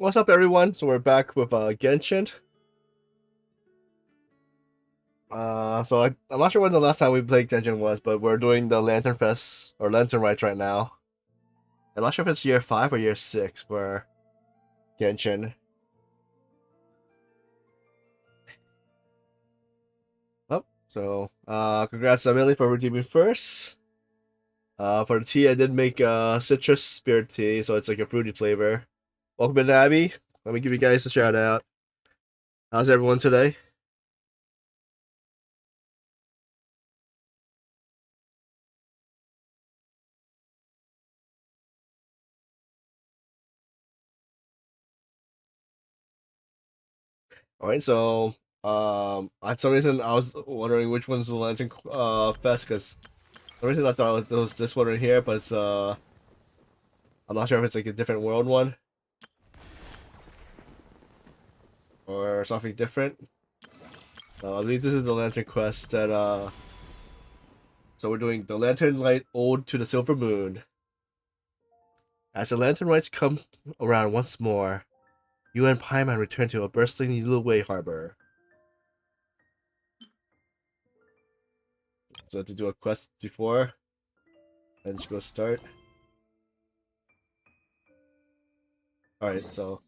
What's up, everyone? So we're back with Genshin. I'm not sure when the last time we played Genshin was, but we're doing the Lantern Fest or Lantern Rites right now. I'm not sure if it's year 5 or year 6 for Genshin. Congrats to Emily for redeeming first. For the tea, I did make citrus spirit tea, so it's like a fruity flavor. Welcome in, Abby. Let me give you guys a shout out. How's everyone today? All right, so for some reason I was wondering which one's the Lantern Fest because the reason I thought it was this one right here, but it's I'm not sure if it's like a different world one or something different. I believe this is the Lantern Quest that so we're doing the Lanternlit Ode to the Silver Moon. As the Lantern Rites come around once more, you and Paimon return to a bustling Yulaway harbor. So to do a quest before, let's go start. Alright, so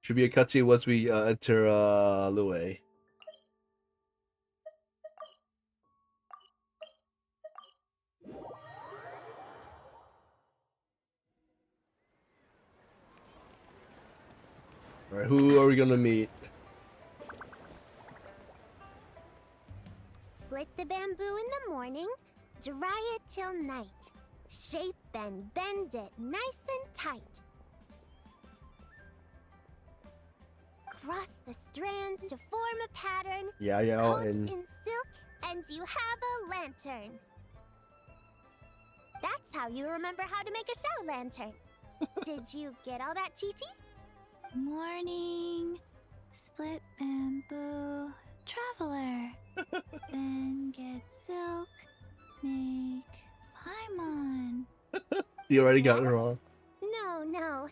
should be a cutscene once we enter Liyue. Alright, who are we gonna meet? Split the bamboo in the morning, dry it till night. Shape and bend it nice and tight. Cross the strands to form a pattern. Yeah, Coat and in silk, and you have a lantern. That's how you remember how to make a show lantern. Did you get all that, Chi-Chi? Morning, split bamboo, traveler. Then get silk, make Paimon. you already got it wrong. No,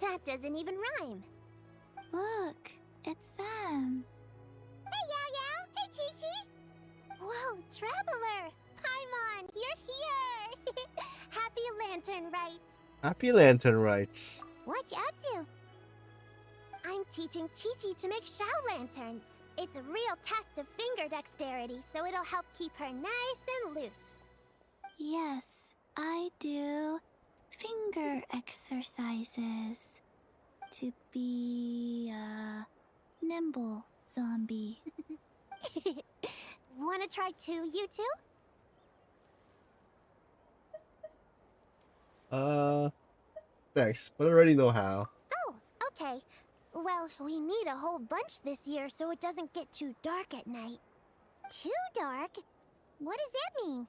that doesn't even rhyme. Look, it's them. Hey, Yao! Hey, Chi-Chi! Whoa, Traveler! Paimon, you're here! Happy Lantern Rites! Happy Lantern Rites. What you up to? I'm teaching Chi-Chi to make Shao lanterns. It's a real test of finger dexterity, so it'll help keep her nice and loose. Yes, I do finger exercises to be a nimble zombie. Wanna try too, you two? Thanks, but I already know how. Oh, okay. Well, we need a whole bunch this year so it doesn't get too dark at night. Too dark? What does that mean?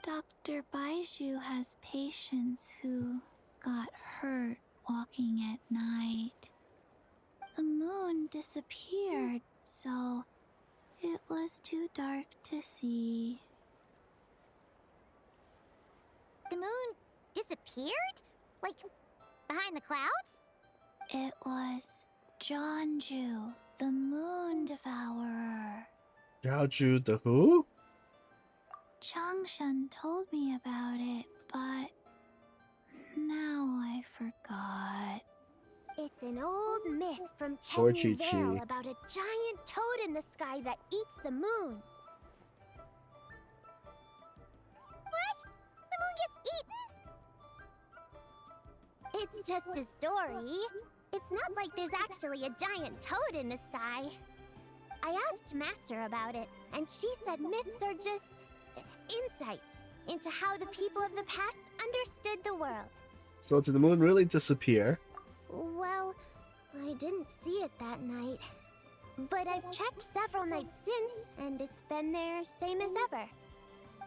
Dr. Baiju has patients who got hurt walking at night. The moon disappeared, so it was too dark to see. The moon disappeared? Like, behind the clouds? It was Jonju, the moon devourer. Gaoju the who? Changshan told me about it, but now I forgot. It's an old myth from Poor Chenyu Chi-Chi. Vale about a giant toad in the sky that eats the moon. What? The moon gets eaten? It's just a story. It's not like there's actually a giant toad in the sky. I asked Master about it, and she said myths are just insights into how the people of the past understood the world. So did the moon really disappear? Well, I didn't see it that night. But I've checked several nights since, and it's been there same as ever.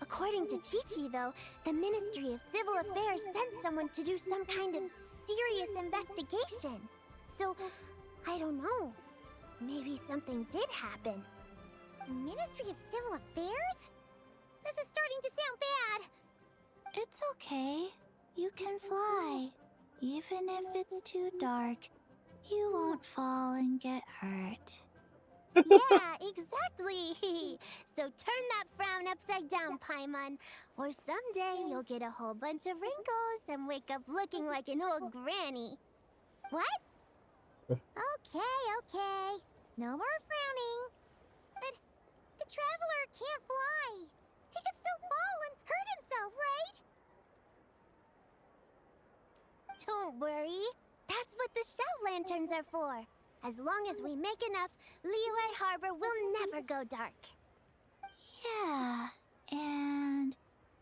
According to Chi-Chi, though, the Ministry of Civil Affairs sent someone to do some kind of serious investigation. So, I don't know. Maybe something did happen. Ministry of Civil Affairs? This is starting to sound bad. It's okay. You can fly. Even if it's too dark, you won't fall and get hurt. Yeah, exactly. So turn that frown upside down, Paimon, or someday you'll get a whole bunch of wrinkles and wake up looking like an old granny. What? Okay. No more frowning. But the traveler can't fly. He could still fall and hurt himself, right? Don't worry. That's what the shout lanterns are for. As long as we make enough, Liyue Harbor will never go dark. Yeah, and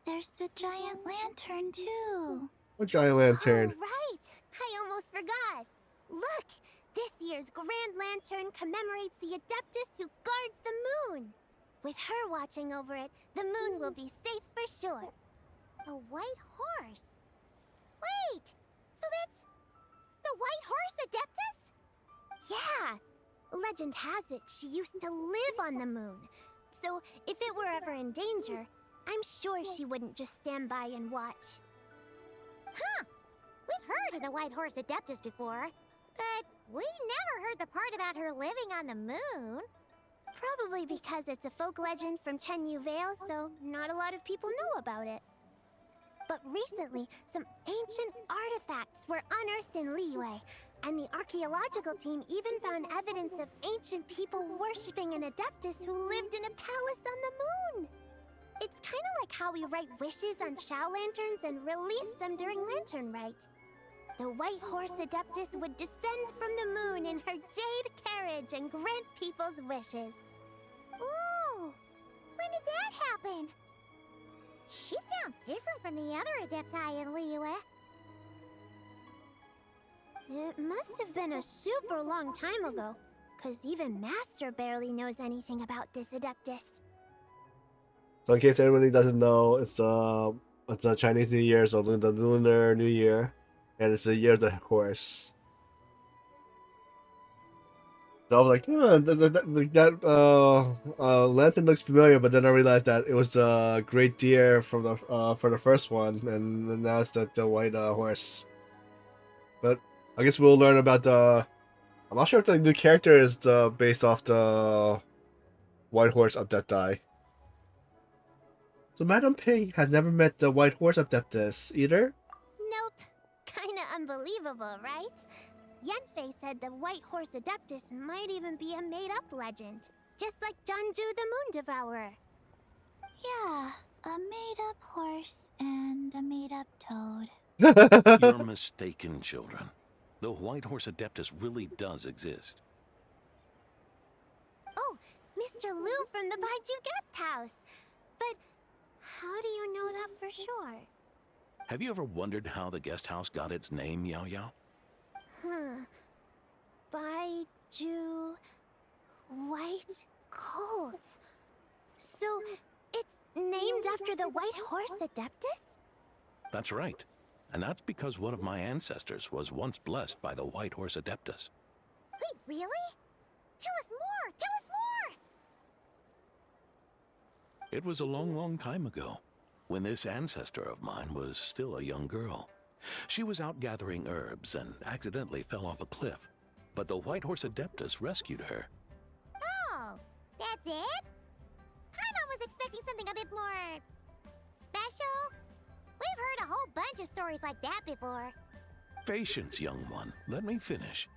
there's the giant lantern too. A giant Oh, lantern. right! I almost forgot. Look! This year's Grand Lantern commemorates the Adeptus who guards the moon. With her watching over it, the moon will be safe for sure. A white horse? Wait! So that's the White Horse Adeptus? Yeah! Legend has it she used to live on the moon. So if it were ever in danger, I'm sure she wouldn't just stand by and watch. Huh! We've heard of the White Horse Adeptus before, but we never heard the part about her living on the moon. Probably because it's a folk legend from Chenyu Vale, so not a lot of people know about it. But recently, some ancient artifacts were unearthed in Liyue, and the archaeological team even found evidence of ancient people worshipping an Adeptus who lived in a palace on the moon. It's kind of like how we write wishes on Shao lanterns and release them during Lantern Rite. The White Horse Adeptus would descend from the moon in her jade carriage and grant people's wishes. Ooh! When did that happen? She sounds different from the other Adepti in Liyue. It must have been a super long time ago, because even Master barely knows anything about this Adeptus. So in case anybody doesn't know, it's a Chinese New Year, so the Lunar New Year, and it's the year of the horse. So I was like, that lantern looks familiar, but then I realized that it was the great deer from the for the first one, and now it's the white horse. But I guess we'll learn about the. I'm not sure if the new character is based off the white horse Adepti. So Madam Ping has never met the white horse Adeptus either. Nope. Kinda unbelievable, right? Yanfei said the White Horse Adeptus might even be a made-up legend, just like Janju the Moon Devourer. Yeah, a made-up horse and a made-up toad. You're mistaken, children. The White Horse Adeptus really does exist. Oh, Mr. Liu from the Baiju Guest House. But how do you know that for sure? Have you ever wondered how the guest house got its name, Yao Yao? Baiju... White Colt. So, it's named after the White Horse Adeptus? That's right. And that's because one of my ancestors was once blessed by the White Horse Adeptus. Wait, really? Tell us more! Tell us more! It was a long, long time ago, when this ancestor of mine was still a young girl. She was out gathering herbs and accidentally fell off a cliff, but the White Horse Adeptus rescued her. Oh, that's it? Paimon was expecting something a bit more... special? We've heard a whole bunch of stories like that before. Patience, young one. Let me finish.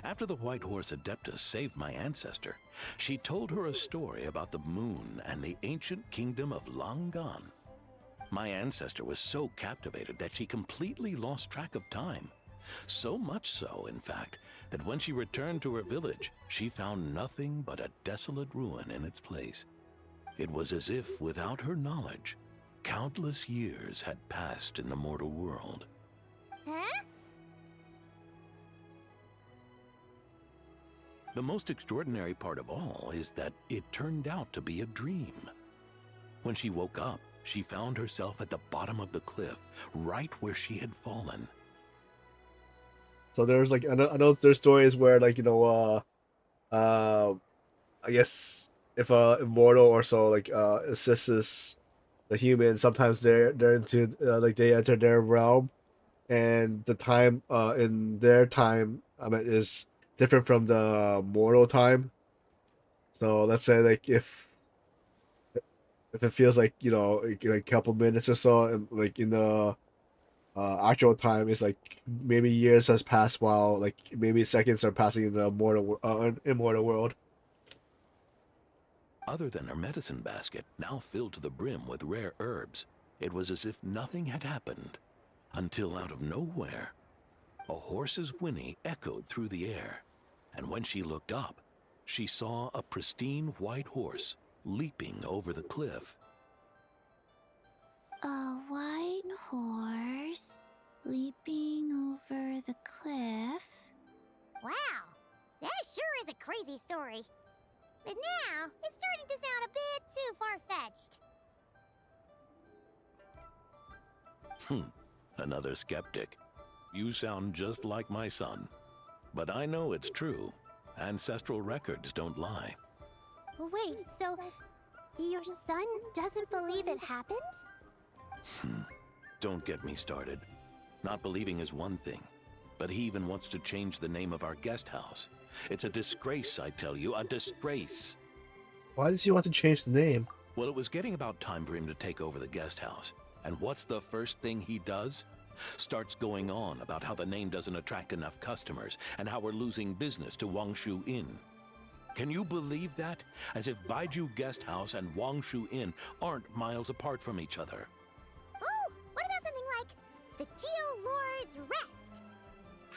After the White Horse Adeptus saved my ancestor, she told her a story about the moon and the ancient kingdom of Langan. My ancestor was so captivated that she completely lost track of time. So much so, in fact, that when she returned to her village, she found nothing but a desolate ruin in its place. It was as if, without her knowledge, countless years had passed in the mortal world. Huh? The most extraordinary part of all is that it turned out to be a dream. When she woke up, she found herself at the bottom of the cliff, right where she had fallen. So there's like I know there's stories where like I guess if a immortal or so like assists the human, sometimes they're into like they enter their realm and the time in their time, I mean, is different from the mortal time. So let's say like if it feels like like a couple minutes or so, and like in the actual time is like maybe years has passed while like maybe seconds are passing in the immortal world. Other than her medicine basket, now filled to the brim with rare herbs, it was as if nothing had happened. Until out of nowhere, a horse's whinny echoed through the air, and when she looked up, she saw a pristine white horse leaping over the cliff. A white horse leaping over the cliff. Wow, that sure is a crazy story. But now, it's starting to sound a bit too far-fetched. Another skeptic. You sound just like my son. But I know it's true. Ancestral records don't lie. Wait, so your son doesn't believe it happened? Don't get me started. Not believing is one thing, but he even wants to change the name of our guest house. It's a disgrace, I tell you, a disgrace. Why does he want to change the name? Well, it was getting about time for him to take over the guest house. And what's the first thing he does? Starts going on about how the name doesn't attract enough customers and how we're losing business to Wangshu Inn. Can you believe that? As if Baiju Guest House and Wangshu Inn aren't miles apart from each other. Oh, what about something like the Geo Lord's Rest?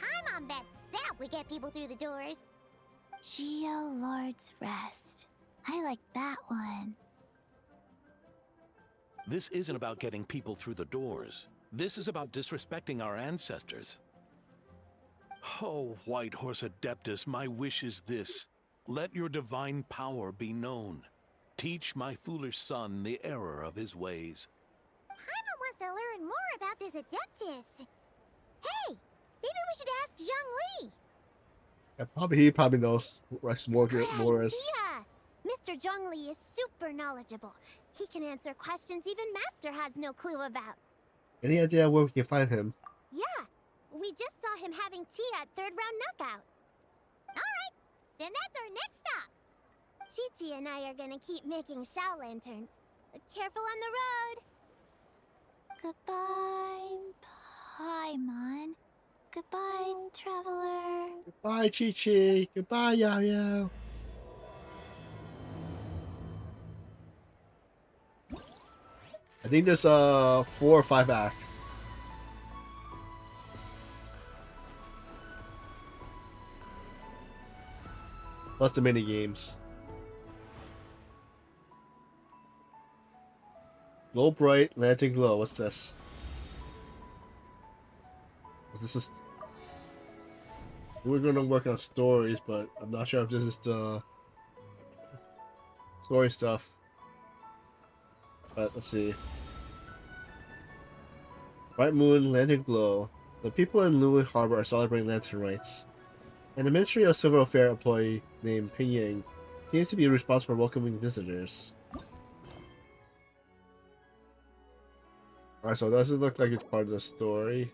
My mom bets that would get people through the doors. Geo Lord's Rest. I like that one. This isn't about getting people through the doors. This is about disrespecting our ancestors. Oh, White Horse Adeptus, my wish is this. Let your divine power be known. Teach my foolish son the error of his ways. Paimon wants to learn more about this Adeptus. Hey, maybe we should ask Zhang Li. Yeah, he probably knows Rex Good Morris. idea. Mr. Zhang Li is super knowledgeable. He can answer questions even Master has no clue about. Any idea where we can find him? Yeah, we just saw him having tea at third round knockout. Alright, then that's our next stop. Chi-Chi and I are gonna keep making Shao lanterns. Careful on the road. Goodbye, Paimon. Goodbye, traveler. Goodbye, Chi-Chi. Goodbye, Yao. I think there's 4 or 5 acts. Plus the mini games. Glow bright, lantern glow. What's this? Is this just? We're gonna work on stories, but I'm not sure if this is the story stuff. But let's see. Bright moon, lantern glow. The people in Liyue Harbor are celebrating lantern rites. And the Ministry of Civil Affairs employee named Ping Yang seems to be responsible for welcoming visitors. Alright, so it doesn't look like it's part of the story.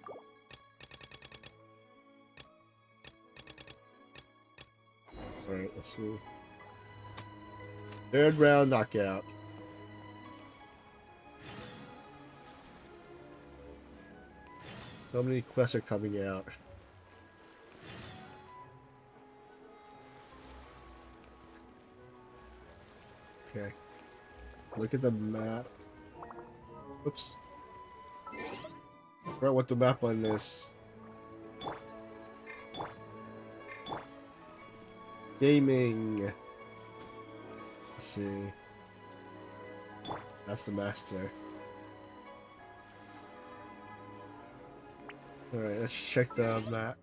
Alright, let's see. Third round knockout. So many quests are coming out. Okay. Look at the map. Oops. I forgot what the map button is. Gaming. Let's see. That's the master. Alright, let's check the map.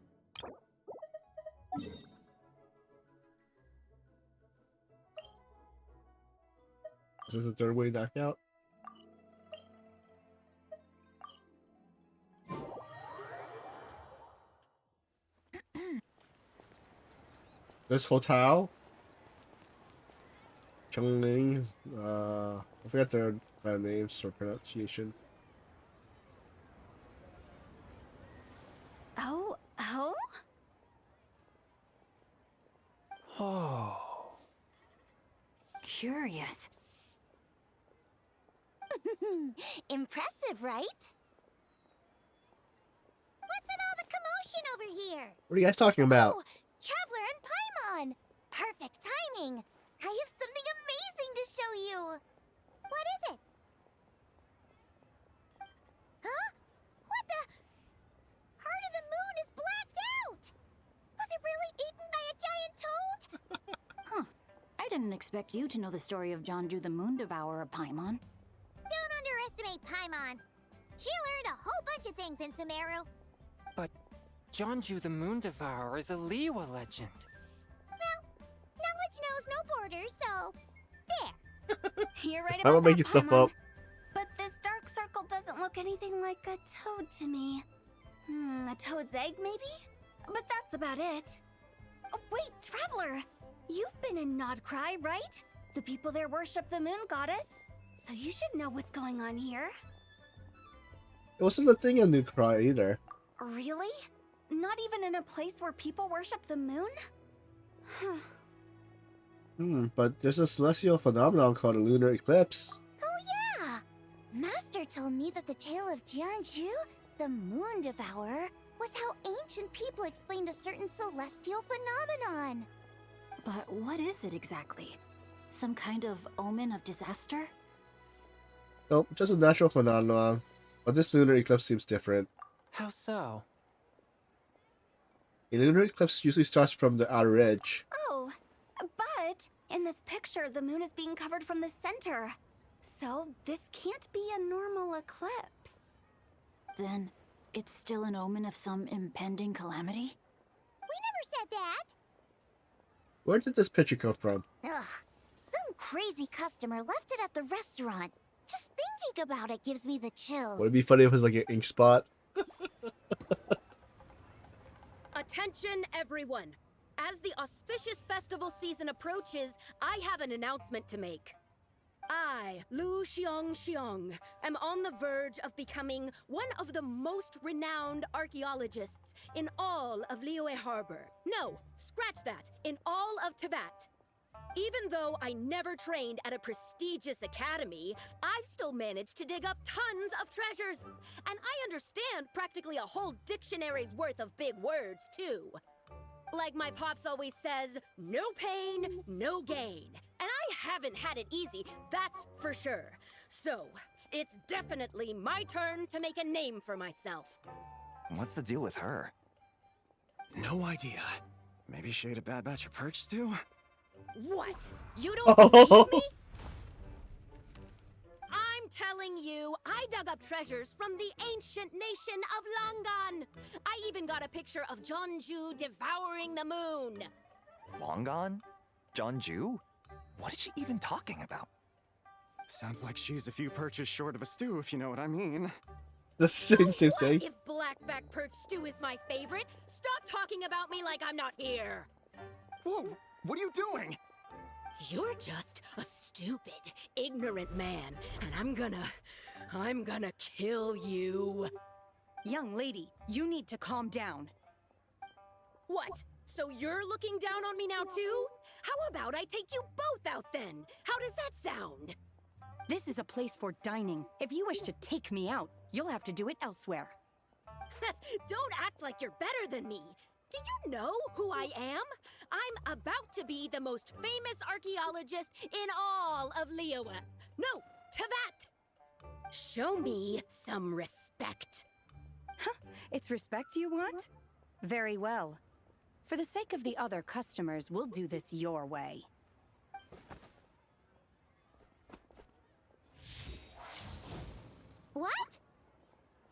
Is this a third way knockout? This hotel? Chongling, I forgot their names or pronunciation. Oh? Oh. Curious. Impressive, right? What's with all the commotion over here? What are you guys talking about? Oh, Traveler and Paimon! Perfect timing! I have something amazing to show you! What is it? Huh? What the? Heart of the Moon is blacked out! Was it really eaten by a giant toad? Huh. I didn't expect you to know the story of Jonju the Moon Devourer, Paimon. Don't underestimate Paimon. She learned a whole bunch of things in Sumeru. But Jonju the Moon Devourer is a Liyue legend. Knowledge knows no borders, so there. You're right I'm about not making that, stuff Paimon. up. But this dark circle doesn't look anything like a toad to me. A toad's egg, maybe? But that's about it. Oh, wait, Traveler! You've been in Nodcry, right? The people there worship the moon goddess. So you should know what's going on here. It wasn't a thing in New Cry either. Really? Not even in a place where people worship the moon? But there's a celestial phenomenon called a lunar eclipse. Oh yeah! Master told me that the tale of Jianzhu, the Moon Devourer, was how ancient people explained a certain celestial phenomenon. But what is it exactly? Some kind of omen of disaster? Nope, just a natural phenomenon. But this lunar eclipse seems different. How so? A lunar eclipse usually starts from the outer edge. Oh, but in this picture, the moon is being covered from the center. So this can't be a normal eclipse. Then it's still an omen of some impending calamity? We never said that! Where did this picture come from? Ugh, some crazy customer left it at the restaurant. Just thinking about it gives me the chills. Would it be funny if it was like an ink spot? Attention, everyone! As the auspicious festival season approaches, I have an announcement to make. I, Lu Xiong, am on the verge of becoming one of the most renowned archaeologists in all of Liyue Harbor. No, scratch that, in all of Tibet. Even though I never trained at a prestigious academy, I've still managed to dig up tons of treasures. And I understand practically a whole dictionary's worth of big words, too. Like my pops always says, no pain, no gain. And I haven't had it easy, that's for sure. So, it's definitely my turn to make a name for myself. What's the deal with her? No idea. Maybe she ate a bad batch of perch stew? What? You don't believe me? I'm telling you, I dug up treasures from the ancient nation of Langan. I even got a picture of Jonju devouring the moon. Long gone? Jonju? What is she even talking about? Sounds like she's a few perches short of a stew, if you know what I mean. The same What thing. if blackback perch stew is my favorite? Stop talking about me like I'm not here. Whoa, what are you doing? You're just a stupid, ignorant man, and I'm gonna kill you. Young lady, you need to calm down. What? So you're looking down on me now too? How about I take you both out then? How does that sound? This is a place for dining. If you wish to take me out, you'll have to do it elsewhere. Don't act like you're better than me. Do you know who I am? I'm about to be the most famous archaeologist in all of Liyue. No, Tibet. Show me some respect. It's respect you want? Very well. For the sake of the other customers, we'll do this your way. What?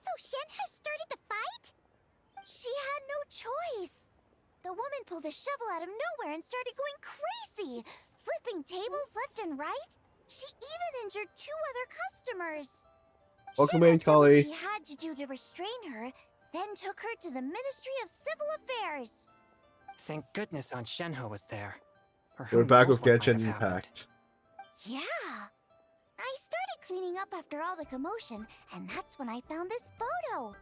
So Shen has started the fight? She had no choice. The woman pulled a shovel out of nowhere and started going crazy, flipping tables left and right. She even injured 2 other customers. Welcome Shen in, did what Kali. she had to do to restrain her, then took her to the Ministry of Civil Affairs. Thank goodness Aunt Shenhe was there. Or We're who back knows with what might Genshin have happened. Impact. Yeah. I started cleaning up after all the commotion, and that's when I found this photo.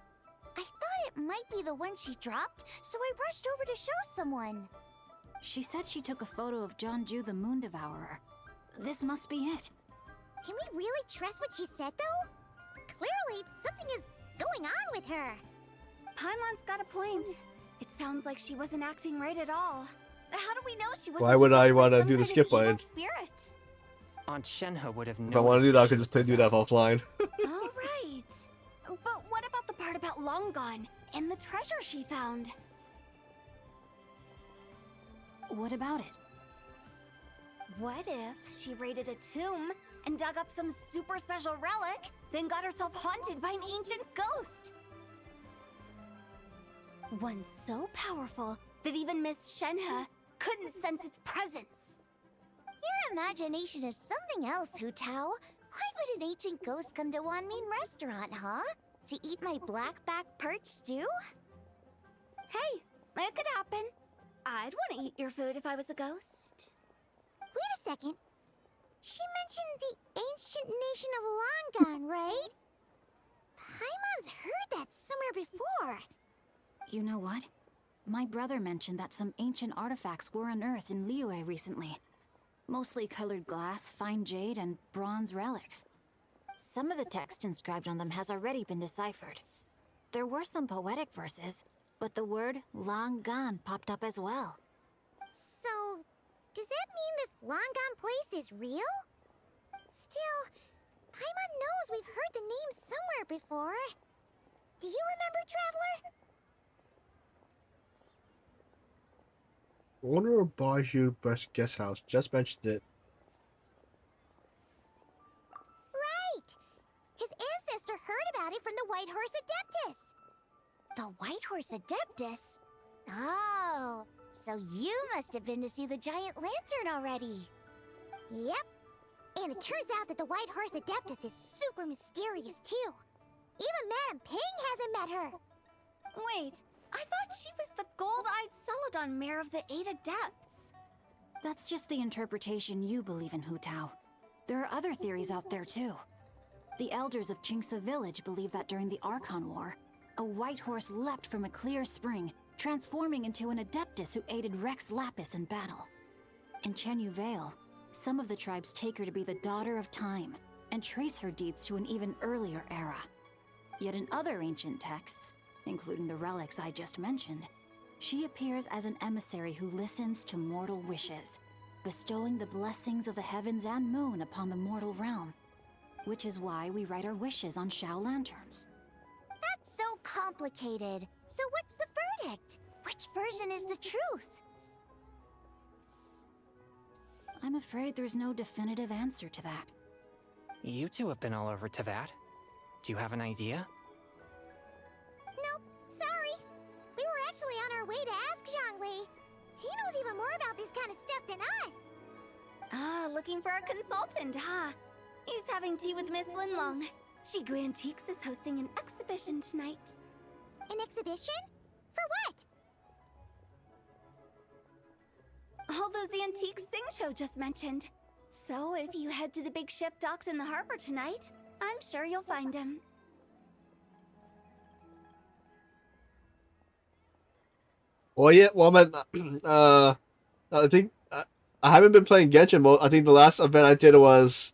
I thought it might might be the one she dropped, so I rushed over to show someone. She said she took a photo of Jeonju the Moon Devourer. This must be it. Can we really trust what she said, though? Clearly, something is going on with her. Paimon's got a point. It sounds like she wasn't acting right at all. How do we know she wasn't Why would I possessed by want to some do the kind skip of evil button? spirit? Aunt Shenhe would have known. If I want to do that, I could just do that possessed. offline. All right. But what about the part about Long Gone and the treasure she found? What about it? What if she raided a tomb and dug up some super special relic, then got herself haunted by an ancient ghost? One so powerful that even Miss Shenhe couldn't sense its presence. Your imagination is something else, Hu Tao. Why would an ancient ghost come to Wanmin restaurant, huh? To eat my blackback perch stew? Hey, it could happen. I'd want to eat your food if I was a ghost. Wait a second. She mentioned the ancient nation of Longon, right? Paimon's heard that somewhere before. You know what? My brother mentioned that some ancient artifacts were unearthed in Liyue recently. Mostly colored glass, fine jade, and bronze relics. Some of the text inscribed on them has already been deciphered. There were some poetic verses, but the word long gone popped up as well. So, does that mean this Longon place is real? Still, Paimon knows we've heard the name somewhere before. Do you remember, Traveler? Owner of Baju Best Guest House just mentioned it. Right! His ancestor heard about it from the White Horse Adeptus. The White Horse Adeptus? Oh, so you must have been to see the giant lantern already. Yep. And it turns out that the White Horse Adeptus is super mysterious, too. Even Madame Ping hasn't met her. Wait, I thought she was the gold-eyed Celadon mare of the Eight Adepts. That's just the interpretation you believe in, Hu Tao. There are other theories out there too. The elders of Qingce village believe that during the Archon War, a white horse leapt from a clear spring, transforming into an Adeptus who aided Rex Lapis in battle. In Chenyu Vale, some of the tribes take her to be the daughter of time, and trace her deeds to an even earlier era. Yet in other ancient texts, including the relics I just mentioned, she appears as an emissary who listens to mortal wishes, bestowing the blessings of the heavens and moon upon the mortal realm. Which is why we write our wishes on Shao lanterns. That's so complicated. So what's the verdict? Which version is the truth? I'm afraid there's no definitive answer to that. You two have been all over Teyvat. Do you have an idea? Nope, sorry. We were actually on our way to ask Zhongli. He knows even more about this kind of stuff than us. Ah, looking for a consultant, huh? He's having tea with Miss Linlong. Shigu Antiques is hosting an exhibition tonight. An exhibition? For what? All those antiques Sing Show just mentioned. So if you head to the big ship docked in the harbor tonight, I'm sure you'll find him. Oh yeah, well, I think I haven't been playing Genshin. I think the last event I did was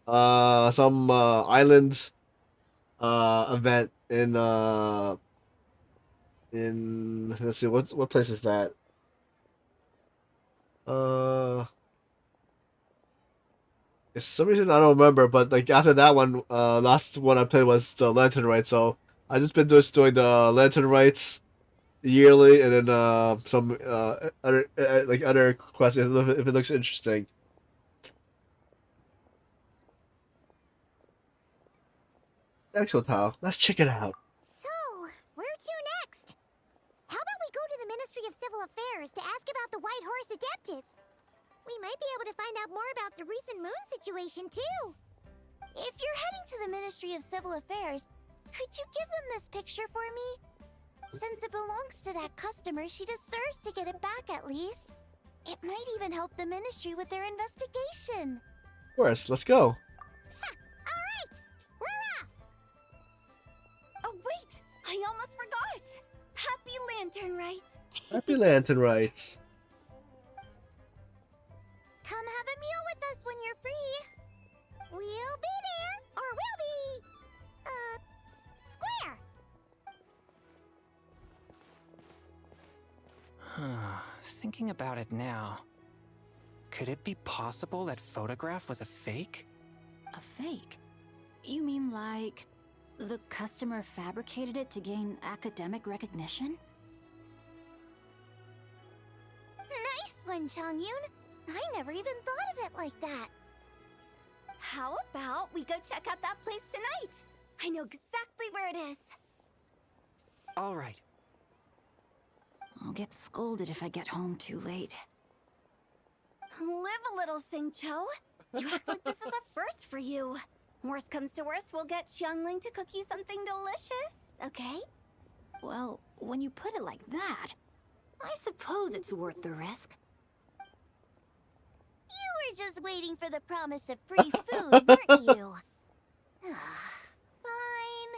some island event in let's see, what place is that? For some reason I don't remember, but like after that one, last one I played was the Lanternlit. So I just been just doing the Lanternlights yearly, and then some other like other questions if it looks interesting. Excellent, Tao. Let's check it out. So, where to next? How about we go to the Ministry of Civil Affairs to ask about the White Horse Adeptus? We might be able to find out more about the recent moon situation, too. If you're heading to the Ministry of Civil Affairs, could you give them this picture for me? Since it belongs to that customer, she deserves to get it back at least. It might even help the Ministry with their investigation. Of course, let's go. Alright, we're off! Oh wait, I almost forgot! Lanternlit. Happy Lanternlight. Come have a meal with us when you're free. We'll be there, or we'll be, square. Thinking about it now, could it be possible that photograph was a fake? A fake? You mean like the customer fabricated it to gain academic recognition? Nice one, Chongyun. I never even thought of it like that. How about we go check out that place tonight? I know exactly where it is. All right. I'll get scolded if I get home too late. Live a little, Singcho. You act like this is a first for you. Worst comes to worst, we'll get Xiangling to cook you something delicious, okay? Well, when you put it like that, I suppose it's worth the risk. You were just waiting for the promise of free food, weren't you? Fine.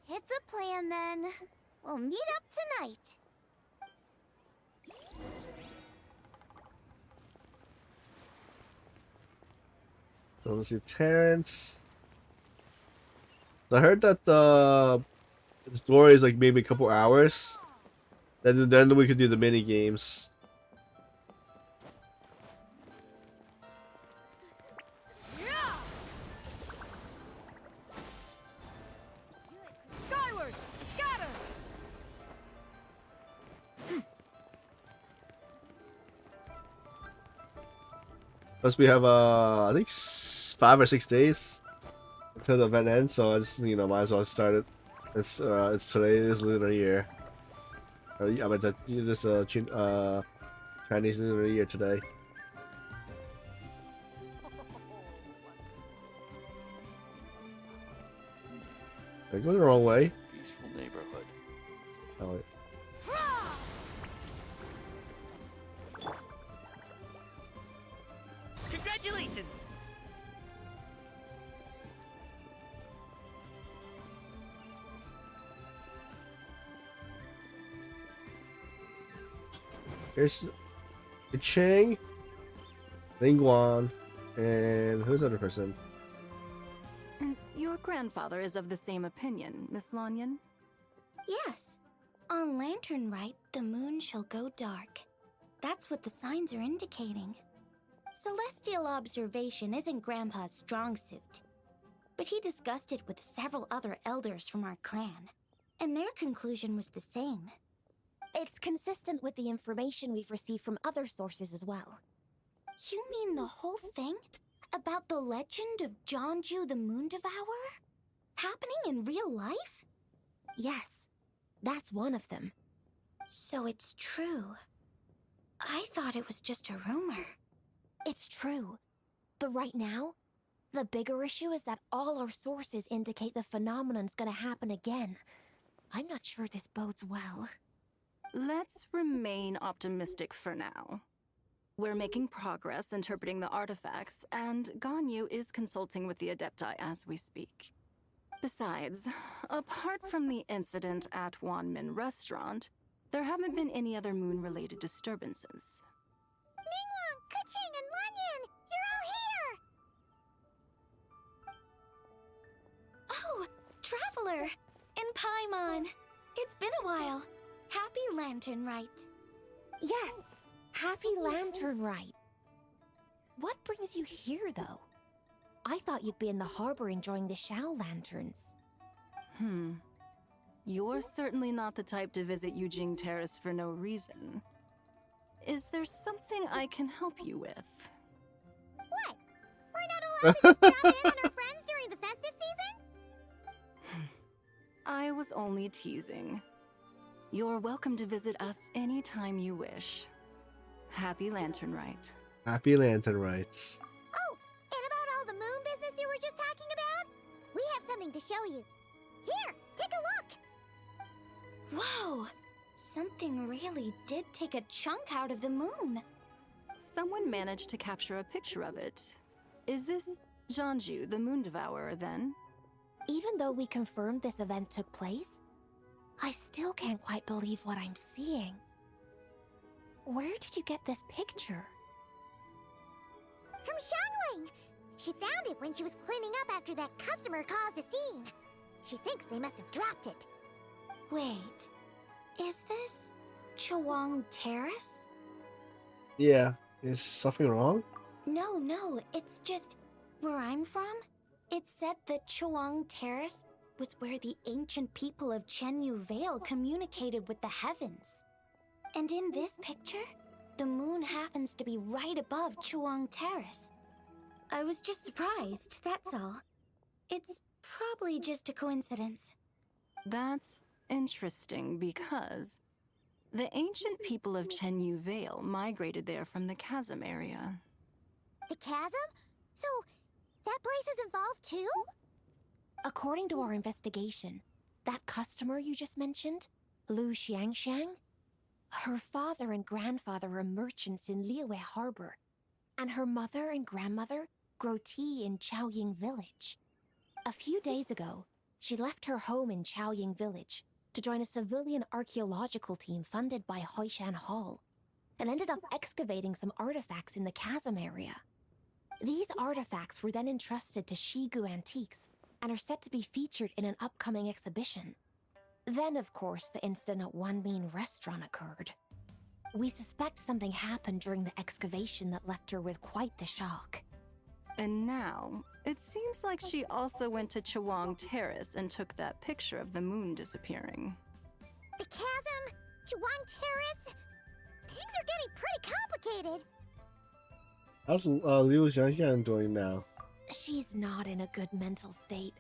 It's a plan then. We'll meet up tonight. So let's see, Terrence. So I heard that the story is like maybe a couple hours. Then we could do the mini games. Skyward! Scatter! Plus we have I think 5 or 6 days until the event ends, so I just might as well start it. It's today is Lunar Year. I mean this Chinese Lunar Year today. I go the wrong way. Peaceful neighborhood. Oh, wait. Congratulations! Here's Chang, Lingguan, and who's the other person? And your grandfather is of the same opinion, Miss Lanyan? Yes. On Lanternlit, the moon shall go dark. That's what the signs are indicating. Celestial observation isn't Grandpa's strong suit. But he discussed it with several other elders from our clan, and their conclusion was the same. It's consistent with the information we've received from other sources as well. You mean the whole thing? About the legend of Jeonju the Moon Devourer? Happening in real life? Yes, that's one of them. So it's true. I thought it was just a rumor. It's true. But right now, the bigger issue is that all our sources indicate the phenomenon's gonna happen again. I'm not sure this bodes well. Let's remain optimistic for now. We're making progress interpreting the artifacts, and Ganyu is consulting with the Adepti as we speak. Besides, apart from the incident at Wanmin Restaurant, there haven't been any other moon-related disturbances. Ningguang, Keqing, and Lanyan! You're all here! Oh, Traveler! And Paimon! It's been a while. Happy Lanternlit. Yes, happy Lanternlit. What brings you here, though? I thought you'd be in the harbor enjoying the Shao lanterns. You're certainly not the type to visit Yujing Terrace for no reason. Is there something I can help you with? What? We're not allowed to just drop in on our friends during the festive season? I was only teasing. You're welcome to visit us anytime you wish. Happy Lanternlit. Happy Lanternlights. Oh, and about all the moon business you were just talking about? We have something to show you. Here, take a look! Whoa! Something really did take a chunk out of the moon. Someone managed to capture a picture of it. Is this Jeonju, the Moon Devourer, then? Even though we confirmed this event took place, I still can't quite believe what I'm seeing. Where did you get this picture? From Xiangling! She found it when she was cleaning up after that customer caused a scene. She thinks they must have dropped it. Wait, is this Chawang Terrace? Yeah. Is something wrong? No, it's just where I'm from. It said that Chawang Terrace was where the ancient people of Chenyu Vale communicated with the heavens. And in this picture, the moon happens to be right above Chawang Terrace. I was just surprised, that's all. It's probably just a coincidence. That's interesting because the ancient people of Chenyu Vale migrated there from the chasm area. The chasm? So, that place is involved too? According to our investigation, that customer you just mentioned, Lu Xiangxiang, her father and grandfather are merchants in Liyue Harbor, and her mother and grandmother grow tea in Chaoying Village. A few days ago, she left her home in Chaoying Village to join a civilian archaeological team funded by Hoishan Hall, and ended up excavating some artifacts in the chasm area. These artifacts were then entrusted to Shigu Antiques and are set to be featured in an upcoming exhibition. Then, of course, the incident at Wanmin Restaurant occurred. We suspect something happened during the excavation that left her with quite the shock. And now, it seems like she also went to Chawang Terrace and took that picture of the moon disappearing. The chasm? Chawang Terrace? Things are getting pretty complicated. How's Liu Xiangxiang doing now? She's not in a good mental state,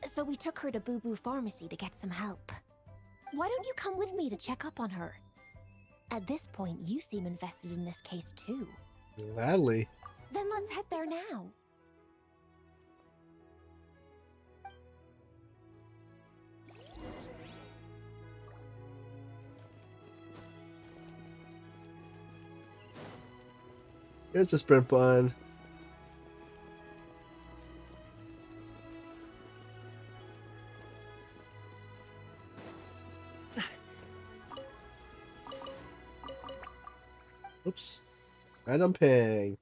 so we took her to Boo Boo Pharmacy to get some help. Why don't you come with me to check up on her? At this point, you seem invested in this case too. Gladly. Then let's head there now. Here's the sprint button. Oops. Random ping.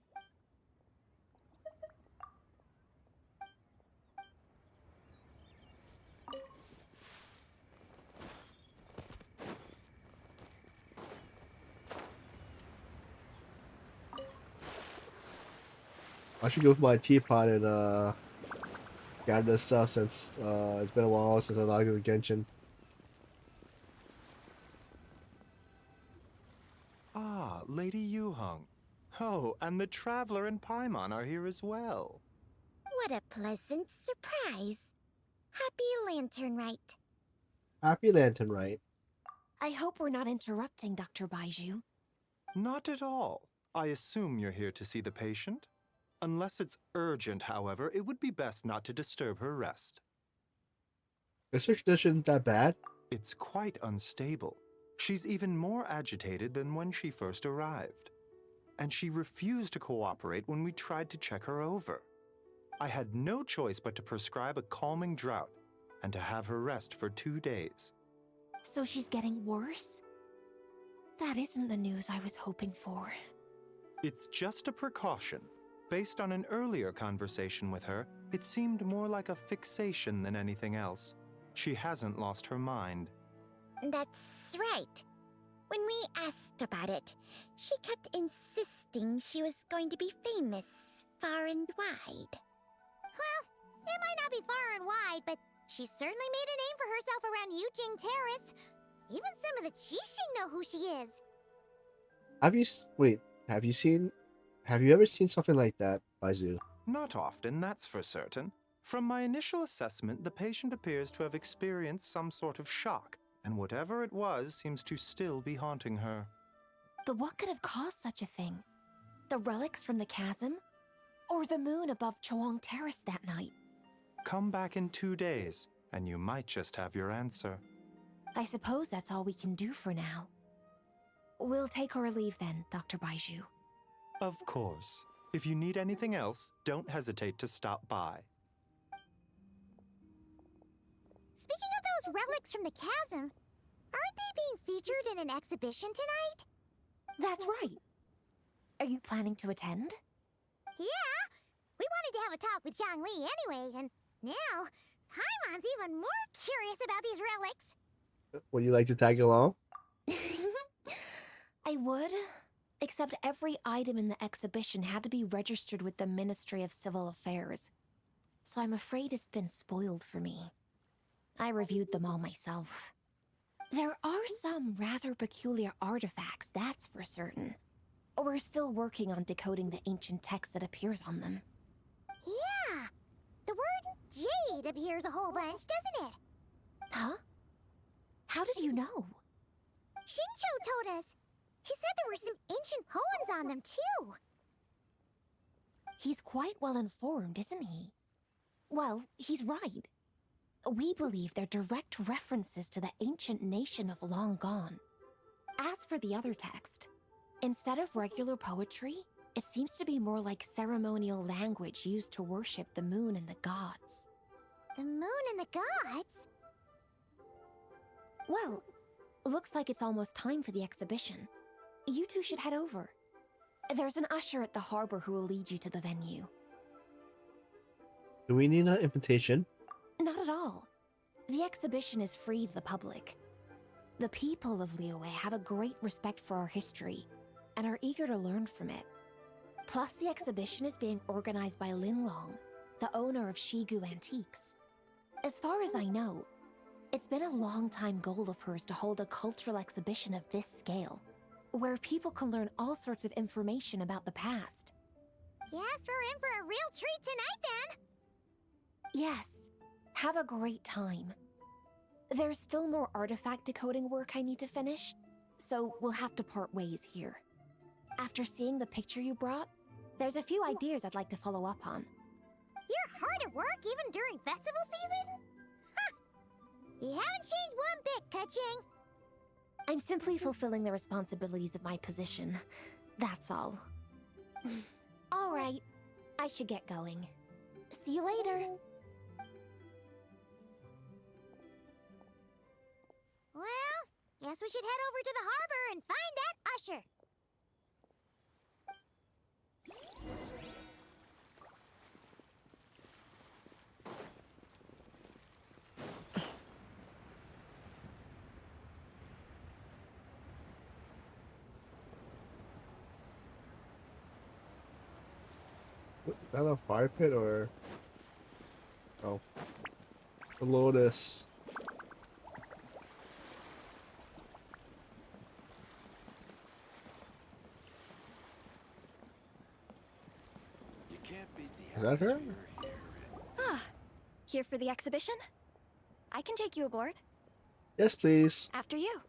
I should go with my teapot and gather this stuff since it's been a while since I logged into Genshin. Ah, Lady Yuheng. Oh, and the Traveler and Paimon are here as well. What a pleasant surprise. Happy Lanternlit. Happy Lanternlit. I hope we're not interrupting Dr. Baiju. Not at all. I assume you're here to see the patient? Unless it's urgent, however, it would be best not to disturb her rest. Is her condition that bad? It's quite unstable. She's even more agitated than when she first arrived. And she refused to cooperate when we tried to check her over. I had no choice but to prescribe a calming draught and to have her rest for 2 days. So she's getting worse? That isn't the news I was hoping for. It's just a precaution. Based on an earlier conversation with her, it seemed more like a fixation than anything else. She hasn't lost her mind. That's right. When we asked about it, she kept insisting she was going to be famous far and wide. Well, it might not be far and wide, but she certainly made a name for herself around Yujing Terrace. Even some of the Qixing know who she is. Have you ever seen something like that, Baizu? Not often, that's for certain. From my initial assessment, the patient appears to have experienced some sort of shock, and whatever it was seems to still be haunting her. But what could have caused such a thing? The relics from the chasm? Or the moon above Chawang Terrace that night? Come back in 2 days, and you might just have your answer. I suppose that's all we can do for now. We'll take our leave then, Dr. Baiju. Of course. If you need anything else, don't hesitate to stop by. Speaking of those relics from the chasm, Aren't they being featured in an exhibition tonight? That's right. Are you planning to attend? Yeah! We wanted to have a talk with Zhongli anyway, and now Paimon's even more curious about these relics. Would you like to tag along? I would, except every item in the exhibition had to be registered with the Ministry of Civil Affairs. So I'm afraid it's been spoiled for me. I reviewed them all myself. There are some rather peculiar artifacts, that's for certain. We're still working on decoding the ancient text that appears on them. Yeah! The word jade appears a whole bunch, doesn't it? Huh? How did you know? Shincho told us. He said there were some ancient poems on them, too. He's quite well informed, isn't he? Well, he's right. We believe they're direct references to the ancient nation of long gone. As for the other text, instead of regular poetry, it seems to be more like ceremonial language used to worship the moon and the gods. The moon and the gods? Well, looks like it's almost time for the exhibition. You two should head over. There's an usher at the harbor who will lead you to the venue. Do we need an invitation? Not at all. The exhibition is free to the public. The people of Liyue have a great respect for our history and are eager to learn from it. Plus, the exhibition is being organized by Linlong, the owner of Shigu Antiques. As far as I know, it's been a long-time goal of hers to hold a cultural exhibition of this scale, where people can learn all sorts of information about the past. Yes, we're in for a real treat tonight, then. Yes, have a great time. There's still more artifact decoding work I need to finish, so we'll have to part ways here. After seeing the picture you brought, there's a few ideas I'd like to follow up on. You're hard at work even during festival season? Ha! You haven't changed one bit, Ka-Ching. I'm simply fulfilling the responsibilities of my position. That's all. All right, I should get going. See you later. Well, guess we should head over to the harbor and find that usher. Is that a fire pit or... Oh. The Lotus. You can't beat the Is that her? atmosphere here. Ah, here for the exhibition? I can take you aboard. Yes, please. After you.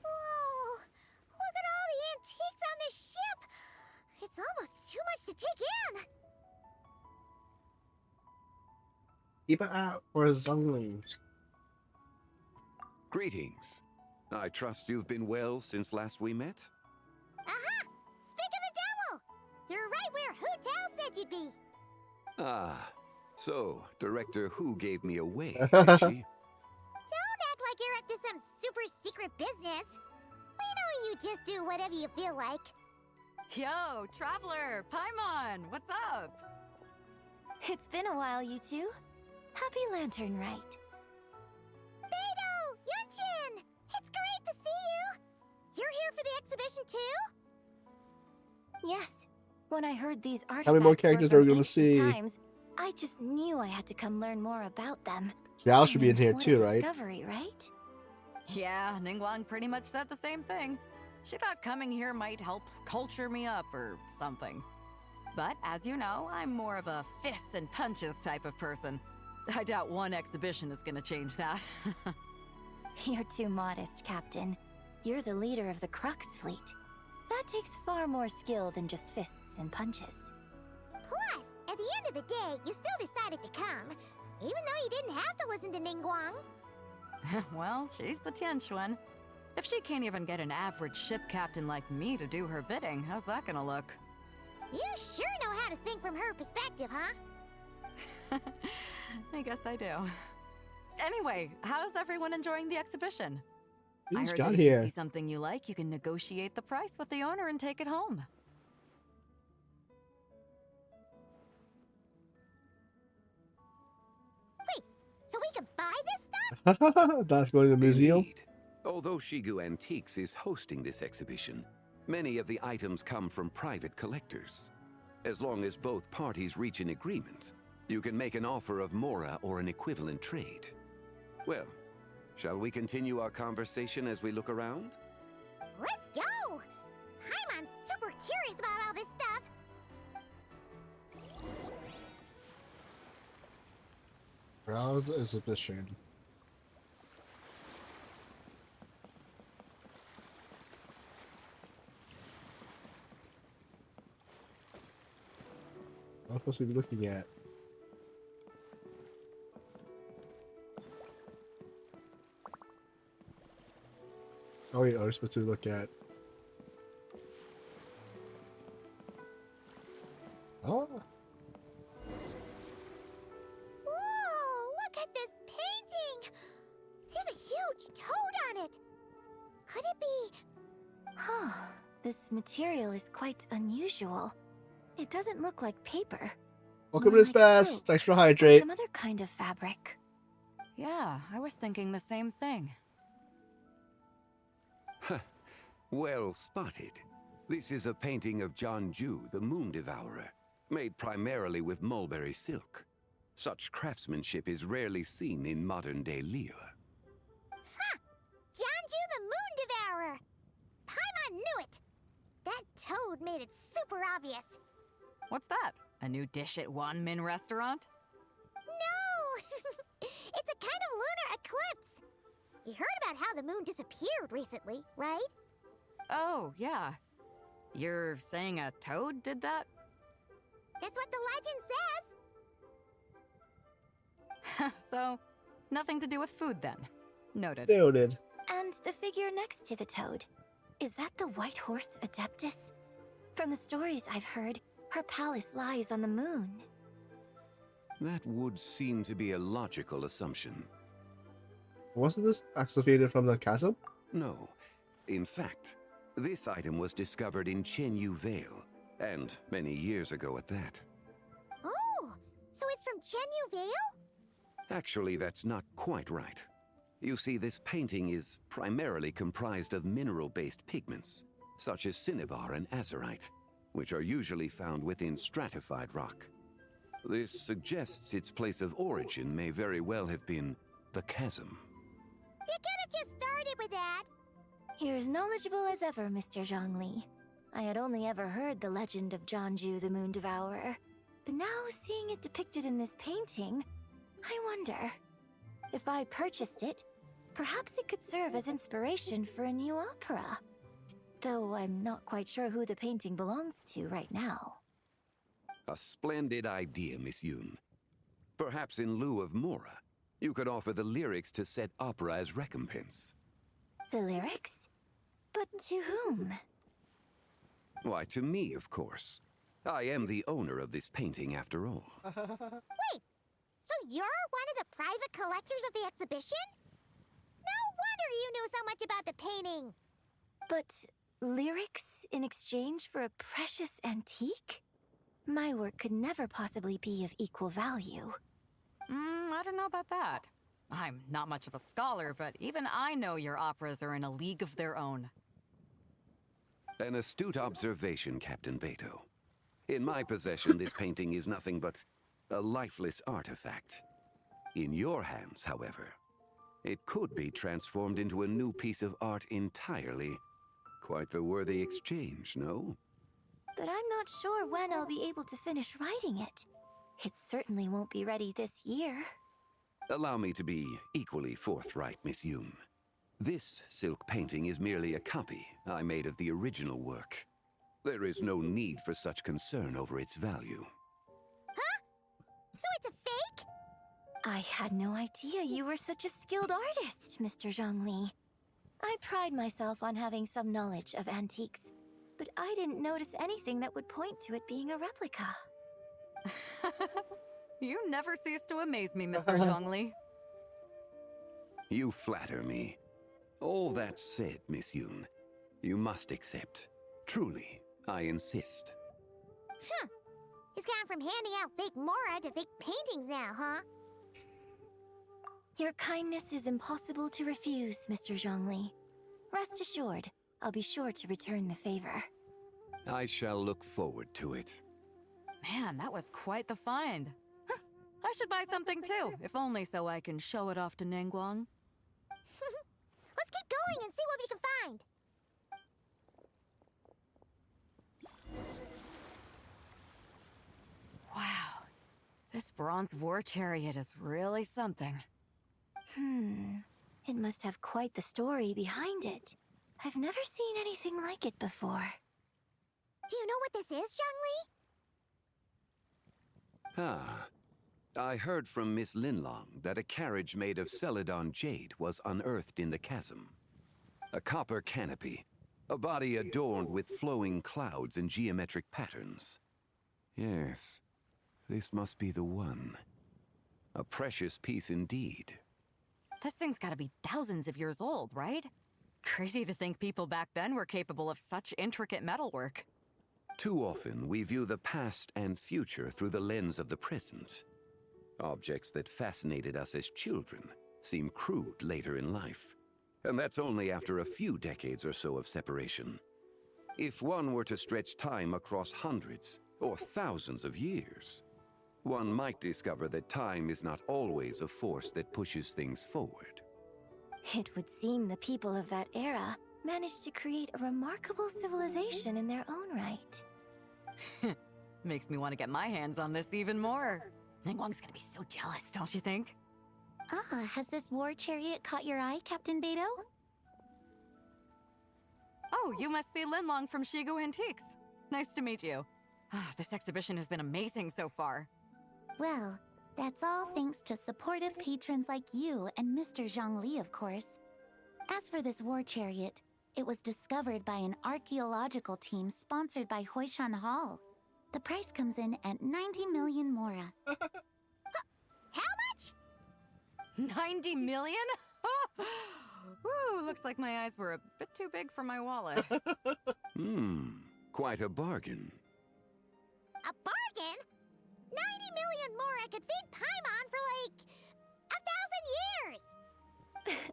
Whoa! Look at all the antiques on this ship! It's almost too much to take in! Keep it out for Zunglings. Greetings. I trust you've been well since last we met? Aha! Speak of the devil! You're right where Hu Tao said you'd be! Ah, so Director Hu gave me away, did she? Don't act like you're up to some super secret business! We know you just do whatever you feel like. Yo, Traveler, Paimon, what's up? It's been a while, you two. Happy Lanternlit. Beidou! Yunshin! It's great to see you! You're here for the exhibition too? Yes. When I heard these artifacts How many more were characters from are we gonna ancient see? times, I just knew I had to come learn more about them. Xiao should be in I mean, here what too, a right? discovery, right? Yeah, Ningguang pretty much said the same thing. She thought coming here might help culture me up or something. But as you know, I'm more of a fists and punches type of person. I doubt one exhibition is gonna change that. You're too modest, Captain. You're the leader of the Crux fleet. That takes far more skill than just fists and punches. Plus, at the end of the day, you still decided to come, even though you didn't have to listen to Ningguang. Well, she's the Tianquan. If she can't even get an average ship captain like me to do her bidding, how's that gonna look? You sure know how to think from her perspective, huh? I guess I do. Anyway, how's everyone enjoying the exhibition? We I just heard got that if you here. see something you like, you can negotiate the price with the owner and take it home. Wait, so we can buy this stuff? That's going to the museum. Indeed. Although Shigu Antiques is hosting this exhibition, many of the items come from private collectors. As long as both parties reach an agreement, you can make an offer of mora or an equivalent trade. Well, shall we continue our conversation as we look around? Let's go! I'm super curious about all this stuff. Browse the exhibition. What am I supposed to be looking at? Oh wait, I'm supposed to look at. Oh, Whoa, look at this painting! There's a huge toad on it! Could it be... Huh. This material is quite unusual. It doesn't look like paper. welcome More to this like pass. silk Thanks for or hydrate. some other kind of fabric. Yeah, I was thinking the same thing. Well spotted. This is a painting of Jianju, the Moon Devourer, made primarily with mulberry silk. Such craftsmanship is rarely seen in modern-day Liyue. Ha! Jianju the Moon Devourer! Paimon knew it! That toad made it super obvious. What's that? A new dish at Wanmin restaurant? No! It's a kind of lunar eclipse. You heard about how the moon disappeared recently, right? Oh, yeah. You're saying a toad did that? That's what the legend says. So, nothing to do with food then. Noted. Noted. And the figure next to the toad. Is that the White Horse Adeptus? From the stories I've heard, her palace lies on the moon. That would seem to be a logical assumption. Wasn't this excavated from the chasm? No. In fact, this item was discovered in Chenyu Vale, and many years ago at that. Oh, so it's from Chenyu Vale? Actually, that's not quite right. You see, this painting is primarily comprised of mineral-based pigments, such as cinnabar and azurite, which are usually found within stratified rock. This suggests its place of origin may very well have been the chasm. You could have just started with that. You're as knowledgeable as ever, Mr. Zhongli. I had only ever heard the legend of Jianju the Moon Devourer, but now seeing it depicted in this painting, I wonder, if I purchased it, perhaps it could serve as inspiration for a new opera. Though I'm not quite sure who the painting belongs to right now. A splendid idea, Miss Yoon. Perhaps in lieu of mora, you could offer the lyrics to said opera as recompense. The lyrics? But to whom? Why, to me, of course. I am the owner of this painting, after all. Wait, so you're one of the private collectors of the exhibition? No wonder you knew so much about the painting. But lyrics in exchange for a precious antique? My work could never possibly be of equal value. I don't know about that. I'm not much of a scholar, but even I know your operas are in a league of their own. An astute observation, Captain Beto. In my possession, this painting is nothing but a lifeless artifact. In your hands, however, it could be transformed into a new piece of art entirely. Quite the worthy exchange, no? But I'm not sure when I'll be able to finish writing it. It certainly won't be ready this year. Allow me to be equally forthright, Miss Yoon. This silk painting is merely a copy I made of the original work. There is no need for such concern over its value. Huh? So it's a fake? I had no idea you were such a skilled artist, Mr. Zhongli. I pride myself on having some knowledge of antiques, but I didn't notice anything that would point to it being a replica. You never cease to amaze me, Mr. Zhongli. You flatter me. All that said, Miss Yoon, you must accept. Truly, I insist. Huh. He's gone from handing out fake Mora to fake paintings now, huh? Your kindness is impossible to refuse, Mr. Zhongli. Rest assured, I'll be sure to return the favor. I shall look forward to it. Man, that was quite the find. I should buy something too, if only so I can show it off to Ningguang. Let's keep going and see what we can find. Wow, this bronze war chariot is really something. It must have quite the story behind it. I've never seen anything like it before. Do you know what this is, Zhongli? Ah. I heard from Miss Linlong that a carriage made of Celadon jade was unearthed in the chasm. A copper canopy, a body adorned with flowing clouds and geometric patterns. Yes, this must be the one. A precious piece indeed. This thing's gotta be thousands of years old, right? Crazy to think people back then were capable of such intricate metalwork. Too often, we view the past and future through the lens of the present. Objects that fascinated us as children seem crude later in life. And that's only after a few decades or so of separation. If one were to stretch time across hundreds or thousands of years, one might discover that time is not always a force that pushes things forward. It would seem the people of that era managed to create a remarkable civilization in their own right. Makes me want to get my hands on this even more. Ningguang's gonna be so jealous, don't you think? Ah, has this war chariot caught your eye, Captain Beto? Oh, you must be Linlong from Shigu Antiques. Nice to meet you. This exhibition has been amazing so far. Well, that's all thanks to supportive patrons like you and Mr. Zhongli, of course. As for this war chariot, it was discovered by an archaeological team sponsored by Hoishan Hall. The price comes in at 90 million Mora. How much? 90 million? Woo, looks like my eyes were a bit too big for my wallet. Quite a bargain. A bargain? 90 million Mora could feed Paimon for like 1,000 years!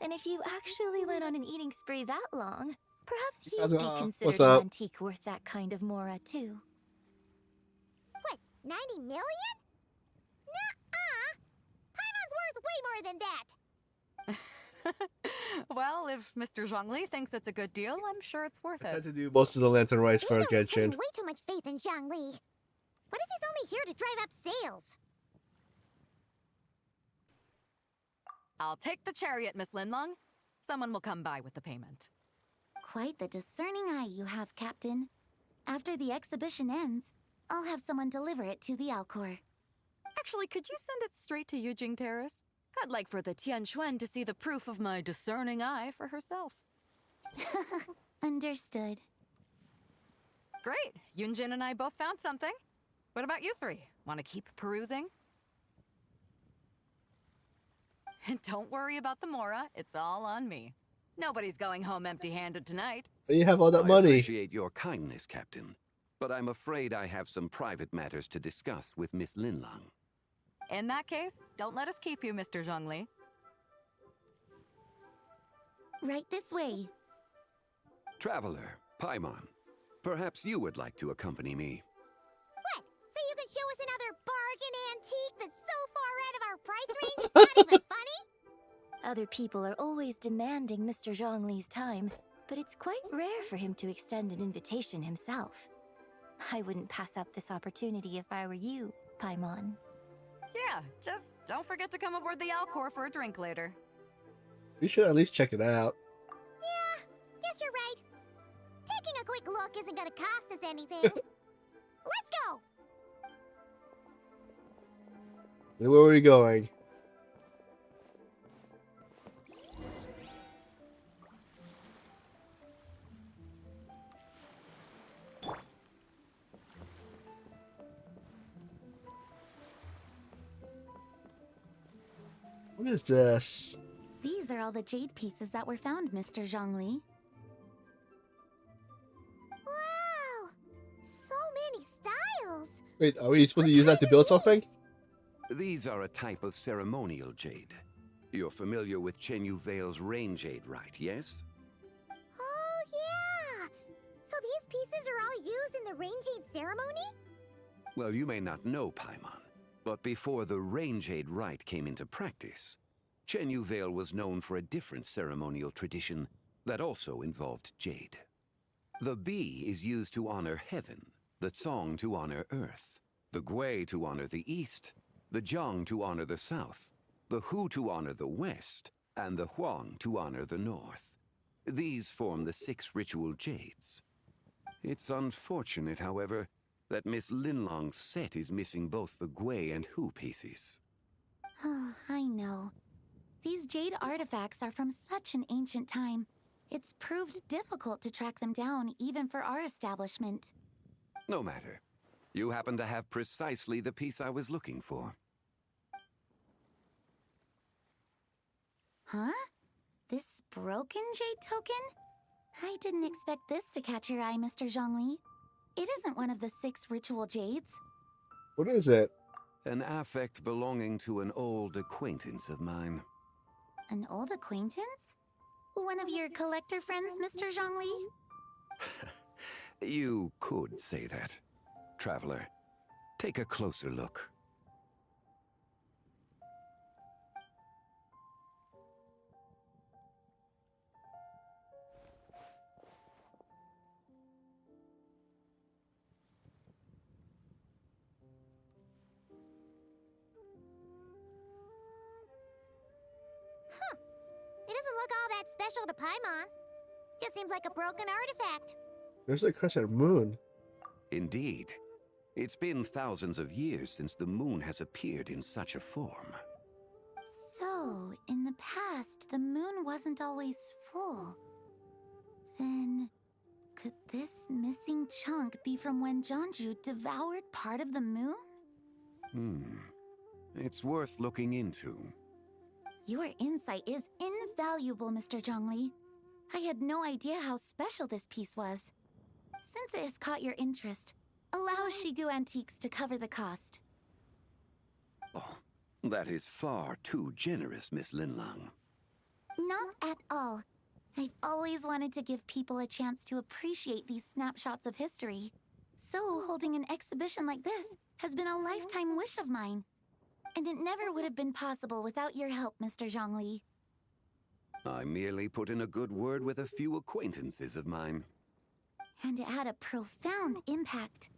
And if you actually went on an eating spree that long, perhaps What's you'd be up? considered What's an up? antique worth that kind of Mora, too. What, 90 million? Nuh-uh! Paimon's worth way more than that! Well, if Mr. Zhongli thinks it's a good deal, I'm sure it's worth I had it. to do most of the lantern rights for Beto's putting Genshin. way too much faith in Zhongli. What if he's only here to drive up sales? I'll take the chariot, Miss Linlong. Someone will come by with the payment. Quite the discerning eye you have, Captain. After the exhibition ends, I'll have someone deliver it to the Alcor. Actually, could you send it straight to Yujing Terrace? I'd like for the Tianquan to see the proof of my discerning eye for herself. Understood. Great! Yunjin and I both found something. What about you three? Want to keep perusing? Don't worry about the Mora, it's all on me. Nobody's going home empty-handed tonight. You have all that I money. appreciate your kindness, Captain, but I'm afraid I have some private matters to discuss with Miss Linlong. In that case, don't let us keep you, Mr. Zhongli. Right this way. Traveler, Paimon, perhaps you would like to accompany me. What? So you can show us another bargain antique that's so far out of our price range it's not even funny? Other people are always demanding Mr. Zhongli's time, but it's quite rare for him to extend an invitation himself. I wouldn't pass up this opportunity if I were you, Paimon. Yeah, just don't forget to come aboard the Alcor for a drink later. We should at least check it out. Yeah, guess you're right. Taking a quick look isn't gonna cost us anything. Let's go! Where are we going? What is this? These are all the jade pieces that were found, Mr. Zhongli. Wow! So many styles! Wait, are we supposed to use that to build something? These are a type of ceremonial jade. You're familiar with Chenyu Vale's rain jade, right? Yes? Oh, yeah! So these pieces are all used in the rain jade ceremony? Well, you may not know, Paimon, but before the rain jade rite came into practice, Chenyu Vale was known for a different ceremonial tradition that also involved jade. The bee is used to honor heaven, the Tsong to honor earth, the Gui to honor the east, the Jiang to honor the south, the Hu to honor the west, and the Huang to honor the north. These form the 6 ritual jades. It's unfortunate, however, that Miss Linlong's set is missing both the Gui and Hu pieces. Oh, I know. These jade artifacts are from such an ancient time. It's proved difficult to track them down, even for our establishment. No matter. You happen to have precisely the piece I was looking for. Huh? This broken jade token? I didn't expect this to catch your eye, Mr. Zhongli. It isn't one of the 6 ritual jades. What is it? An affect belonging to an old acquaintance of mine. An old acquaintance? One of your collector friends, Mr. Zhongli? You could say that. Traveler, take a closer look. Huh. It doesn't look all that special to Paimon. Just seems like a broken artifact. There's a crescent moon. Indeed. It's been thousands of years since the moon has appeared in such a form. So, in the past, the moon wasn't always full. Then, could this missing chunk be from when Jianzhu devoured part of the moon? It's worth looking into. Your insight is invaluable, Mr. Zhongli. I had no idea how special this piece was. Since it has caught your interest, allow Shigu Antiques to cover the cost. Oh, that is far too generous, Miss Linlang. Not at all. I've always wanted to give people a chance to appreciate these snapshots of history. So, holding an exhibition like this has been a lifetime wish of mine. And it never would have been possible without your help, Mr. Zhongli. I merely put in a good word with a few acquaintances of mine. And it had a profound impact.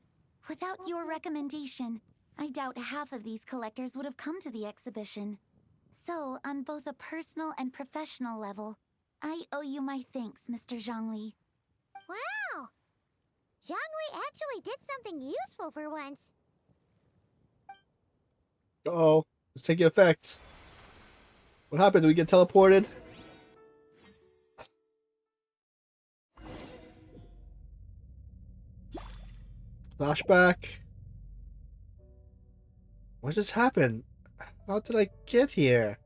Without your recommendation, I doubt half of these collectors would have come to the exhibition. So, on both a personal and professional level, I owe you my thanks, Mr. Zhongli. Wow! Zhongli actually did something useful for once. Uh-oh. It's taking effect. What happened? Did we get teleported? Flashback. What just happened? How did I get here?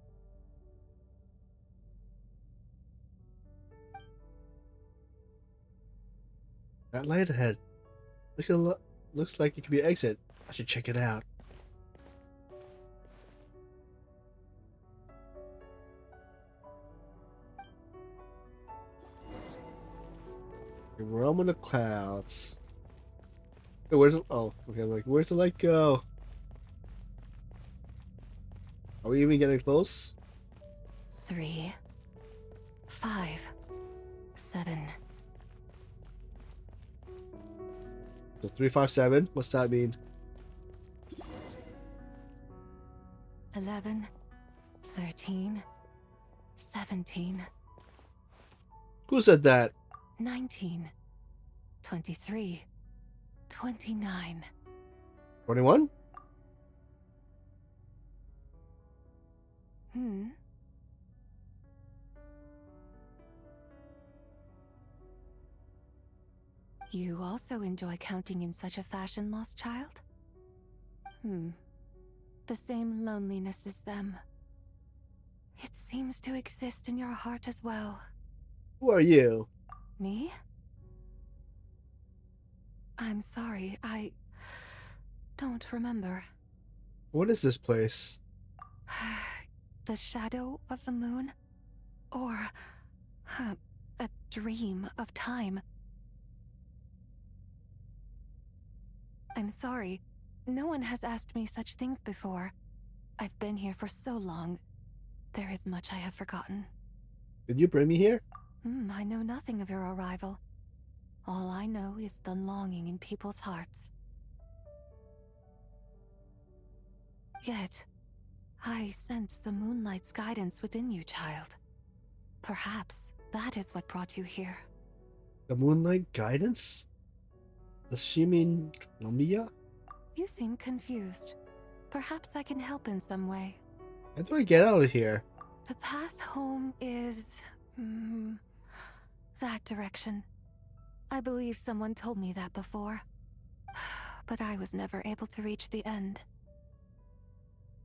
That light ahead. Looks like it could be an exit. I should check it out. You roam in the clouds. Hey, where's the, oh, okay, like, where's the light go? Are we even getting close? 3, 5, 7. So 357, what's that mean? 11, 13, 17. Who said that? 19, 23, 29. 21? You also enjoy counting in such a fashion, lost child? The same loneliness as them. It seems to exist in your heart as well. Who are you? Me? I'm sorry, I don't remember. What is this place? The shadow of the moon? Or a dream of time? I'm sorry. No one has asked me such things before. I've been here for so long. There is much I have forgotten. Did you bring me here? I know nothing of your arrival. All I know is the longing in people's hearts. Yet, I sense the moonlight's guidance within you, child. Perhaps that is what brought you here. The moonlight guidance? Does she mean Columbia? You seem confused. Perhaps I can help in some way. How do I get out of here? The path home is... that direction. I believe someone told me that before. But I was never able to reach the end.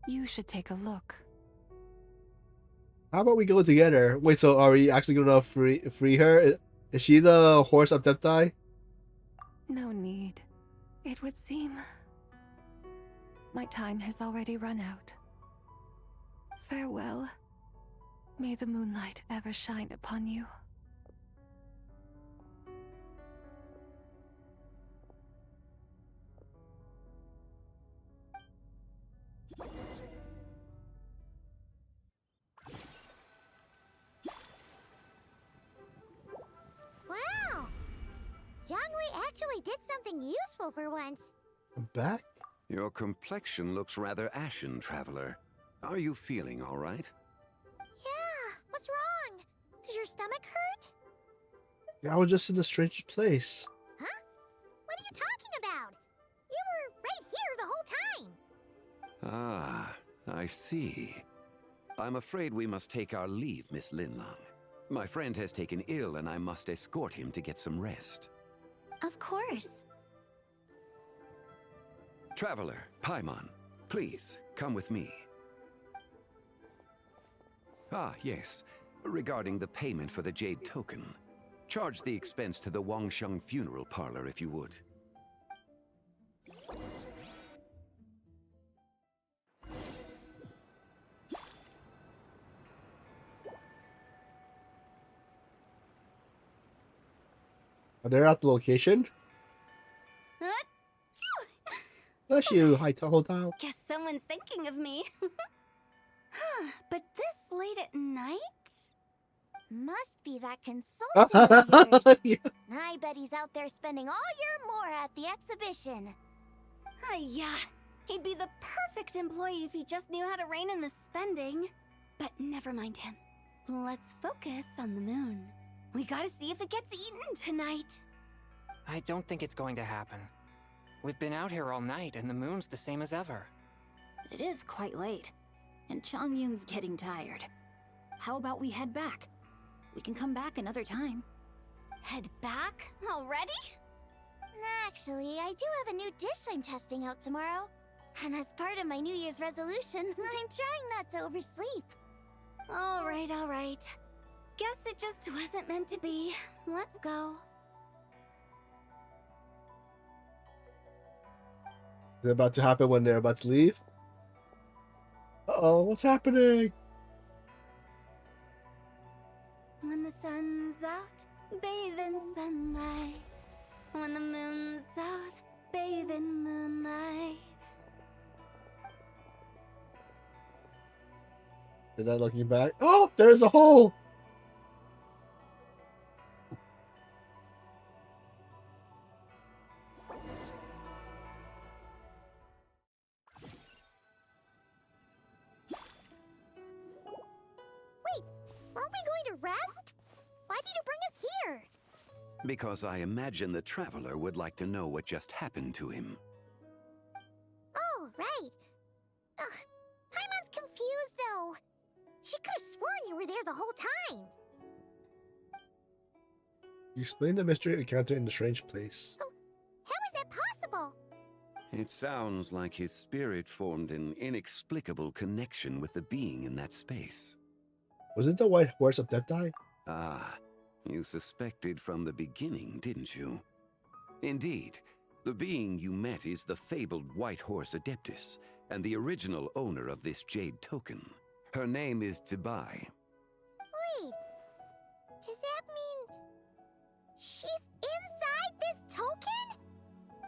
You should take a look. How about we go together? Wait, so are we actually gonna free her? Is she the horse Adepti? No need. It would seem... my time has already run out. Farewell. May the moonlight ever shine upon you. Wow! Zhongli actually did something useful for once. I'm back? Your complexion looks rather ashen, traveler. Are you feeling all right? Yeah, what's wrong? Does your stomach hurt? I was just in the strangest place. Huh? What are you talking about? You were right here the whole time. Ah, I see. I'm afraid we must take our leave, Miss Linlang. My friend has taken ill and I must escort him to get some rest. Of course. Traveler, Paimon, please, come with me. Ah, yes. Regarding the payment for the Jade Token. Charge the expense to the Wangsheng Funeral Parlor if you would. Are they at the location? Bless you, High Total. Guess someone's thinking of me. Huh, but this late at night? Must be that consulting of yours. Yeah. I bet he's out there spending all year more at the exhibition. Yeah, he'd be the perfect employee if he just knew how to rein in the spending. But never mind him. Let's focus on the moon. We gotta see if it gets eaten tonight. I don't think it's going to happen. We've been out here all night, and the moon's the same as ever. It is quite late, and Chongyun's getting tired. How about we head back? We can come back another time. Head back? Already? Actually, I do have a new dish I'm testing out tomorrow. And as part of my New Year's resolution, I'm trying not to oversleep. Alright. Guess it just wasn't meant to be. Let's go. Is it about to happen when they're about to leave? Uh-oh, what's happening? When the sun's out, bathe in sunlight. When the moon's out, bathe in moonlight. They're not looking back. Oh, there's a hole! Wait, aren't we going to rest? Why did you bring us here? Because I imagine the traveler would like to know what just happened to him. Oh, right. Ugh, Paimon's confused, though. She could have sworn you were there the whole time. You explained the mystery encounter in the strange place. Oh, how is that possible? It sounds like his spirit formed an inexplicable connection with the being in that space. Wasn't the White Horse Adepti? Ah, you suspected from the beginning, didn't you? Indeed, the being you met is the fabled White Horse Adeptus, and the original owner of this jade token. Her name is Tibai. Wait, does that mean she's inside this token?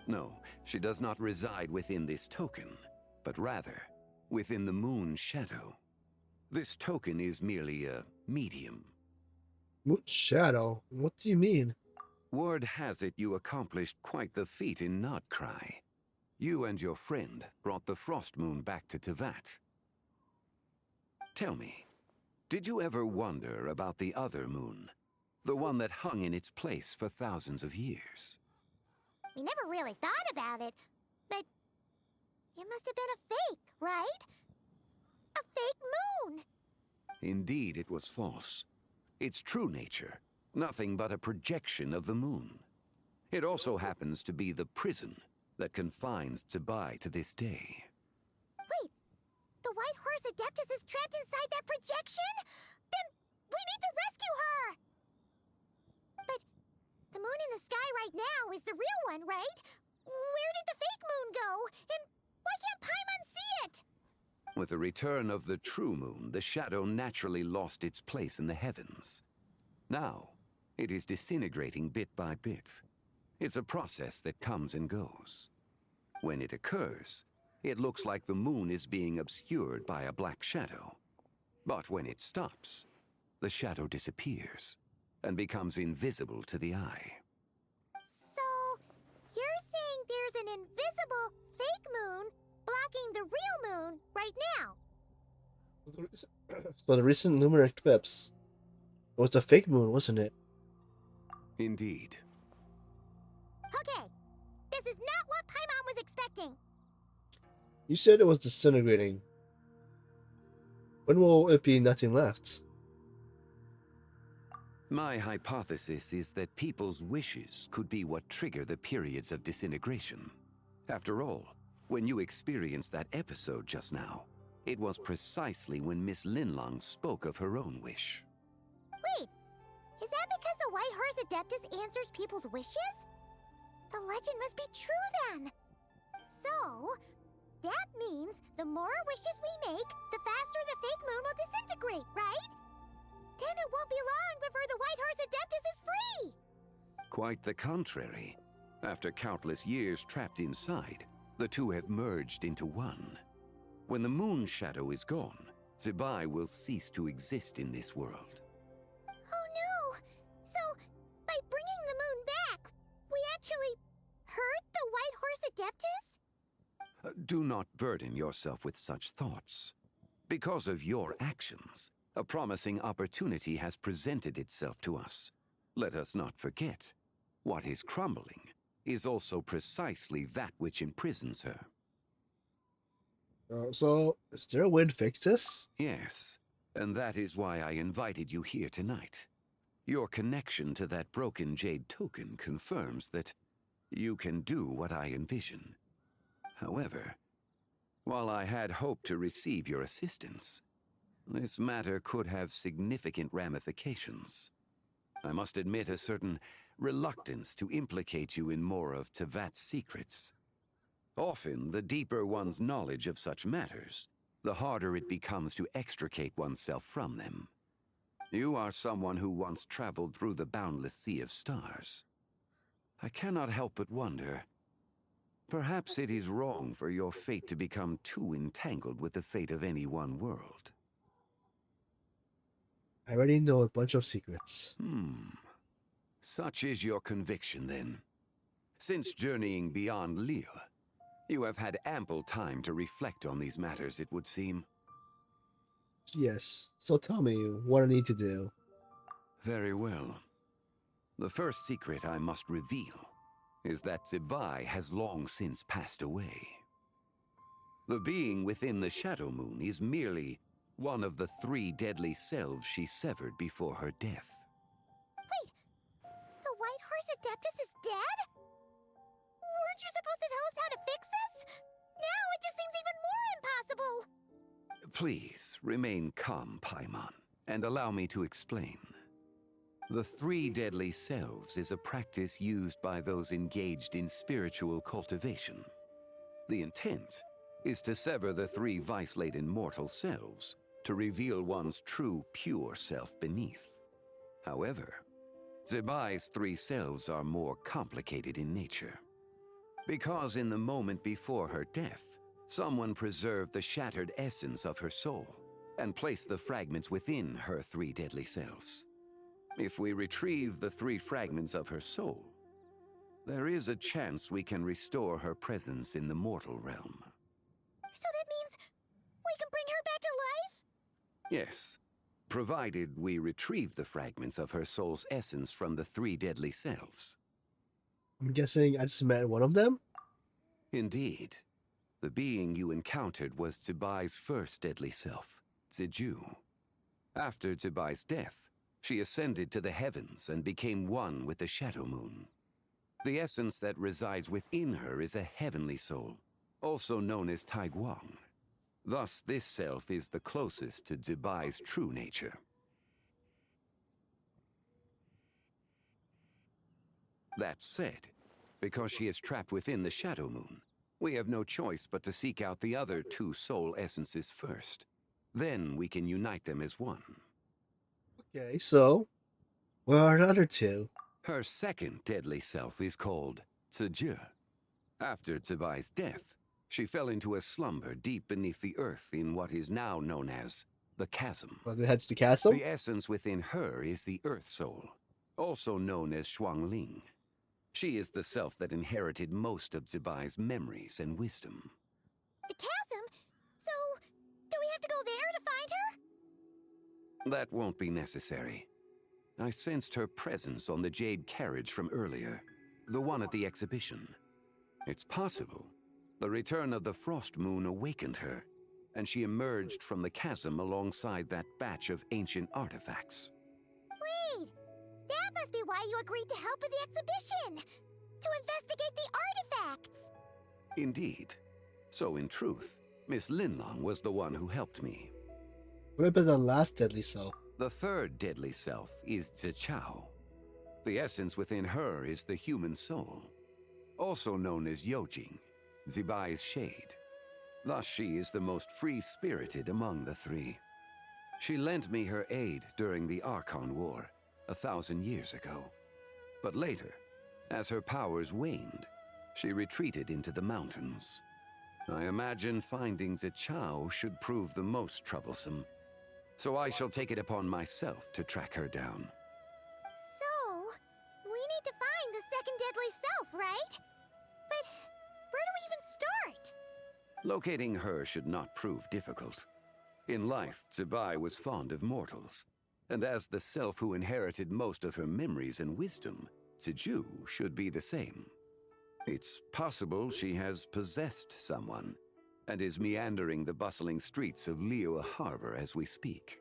No, she does not reside within this token, but rather within the moon's shadow. This token is merely a medium. Moon Shadow? What do you mean? Word has it you accomplished quite the feat in Notcry. You and your friend brought the Frost Moon back to Tevat. Tell me, did you ever wonder about the other moon? The one that hung in its place for thousands of years? We never really thought about it, but it must have been a fake, right? A fake moon! Indeed, it was false. Its true nature, nothing but a projection of the moon. It also happens to be the prison that confines Tibai to this day. Wait, the White Horse Adeptus is trapped inside that projection? Then we need to rescue her! But the moon in the sky right now is the real one, right? Where did the fake moon go? And why can't Paimon see it? With the return of the true moon, the shadow naturally lost its place in the heavens. Now, it is disintegrating bit by bit. It's a process that comes and goes. When it occurs, it looks like the moon is being obscured by a black shadow. But when it stops, the shadow disappears and becomes invisible to the eye. So, you're saying there's an invisible fake moon blocking the real moon right now? So the recent lunar eclipse, it was a fake moon, wasn't it? Indeed. Okay, this is not what Paimon was expecting. You said it was disintegrating. When will it be nothing left? My hypothesis is that people's wishes could be what trigger the periods of disintegration. After all, when you experienced that episode just now, it was precisely when Miss Linlong spoke of her own wish. Wait, is that because the White Horse Adeptus answers people's wishes? The legend must be true then. So, that means the more wishes we make, the faster the fake moon will disintegrate, right? Then it won't be long before the White Horse Adeptus is free! Quite the contrary. After countless years trapped inside, the two have merged into one. When the moon shadow is gone, Zibai will cease to exist in this world. Oh no! So, by bringing the moon back, we actually hurt the White Horse Adeptus? Do not burden yourself with such thoughts. Because of your actions, a promising opportunity has presented itself to us. Let us not forget, what is crumbling is also precisely that which imprisons her. So, is there a way to fix this? Yes, and that is why I invited you here tonight. Your connection to that broken jade token confirms that you can do what I envision. However, while I had hoped to receive your assistance, this matter could have significant ramifications. I must admit a certain reluctance to implicate you in more of Tevat's secrets. Often, the deeper one's knowledge of such matters, the harder it becomes to extricate oneself from them. You are someone who once traveled through the boundless sea of stars. I cannot help but wonder, perhaps it is wrong for your fate to become too entangled with the fate of any one world. I already know a bunch of secrets. Such is your conviction, then. Since journeying beyond Lille, you have had ample time to reflect on these matters, it would seem. Yes, so tell me what I need to do. Very well. The first secret I must reveal is that Zibai has long since passed away. The being within the Shadow Moon is merely one of the 3 deadly selves she severed before her death. Wait, the White Horse Adeptus is dead? Weren't you supposed to tell us how to fix this? Now it just seems even more impossible! Please, remain calm, Paimon. and allow me to explain. The three deadly selves is a practice used by those engaged in spiritual cultivation. The intent is to sever the three vice-laden mortal selves to reveal one's true, pure self beneath. However, Zebai's three selves are more complicated in nature. Because in the moment before her death, someone preserved the shattered essence of her soul and placed the fragments within her three deadly selves. If we retrieve the three fragments of her soul, there is a chance we can restore her presence in the mortal realm. So that means we can bring her back to life? Yes, provided we retrieve the fragments of her soul's essence from the three deadly selves. I'm guessing I just met one of them? Indeed. The being you encountered was Zebai's first deadly self, Ziju. After Zebai's death, she ascended to the heavens and became one with the Shadow Moon. The essence that resides within her is a heavenly soul, also known as Taiguang. Thus, this self is the closest to Zebai's true nature. That said, because she is trapped within the Shadow Moon, we have no choice but to seek out the other two soul essences first. Then we can unite them as one. Okay, so where are the other two? Her second deadly self is called Ziju. After Zebai's death, she fell into a slumber deep beneath the earth in what is now known as the Chasm. Was it heads to the castle? The essence within her is the Earth Soul, also known as Shuangling. She is the self that inherited most of Zebai's memories and wisdom. The chasm? So, do we have to go there to find her? That won't be necessary. I sensed her presence on the jade carriage from earlier, the one at the exhibition. It's possible the return of the Frost Moon awakened her, and she emerged from the chasm alongside that batch of ancient artifacts. Wait! That must be why you agreed to help with the exhibition! To investigate the artifacts! Indeed. So in truth, Miss Linlong was the one who helped me. What about the last deadly self? The third deadly self is Zichao. The essence within her is the human soul, also known as Yojing, Zebai's shade. Thus she is the most free-spirited among the three. She lent me her aid during the Archon War 1,000 years ago. But later, as her powers waned, she retreated into the mountains. I imagine finding Zichao should prove the most troublesome, so I shall take it upon myself to track her down. So, we need to find the second deadly self, right? But where do we even start? Locating her should not prove difficult. In life, Zebai was fond of mortals, and as the self who inherited most of her memories and wisdom, Ziju should be the same. It's possible she has possessed someone, and is meandering the bustling streets of Liyue Harbor as we speak.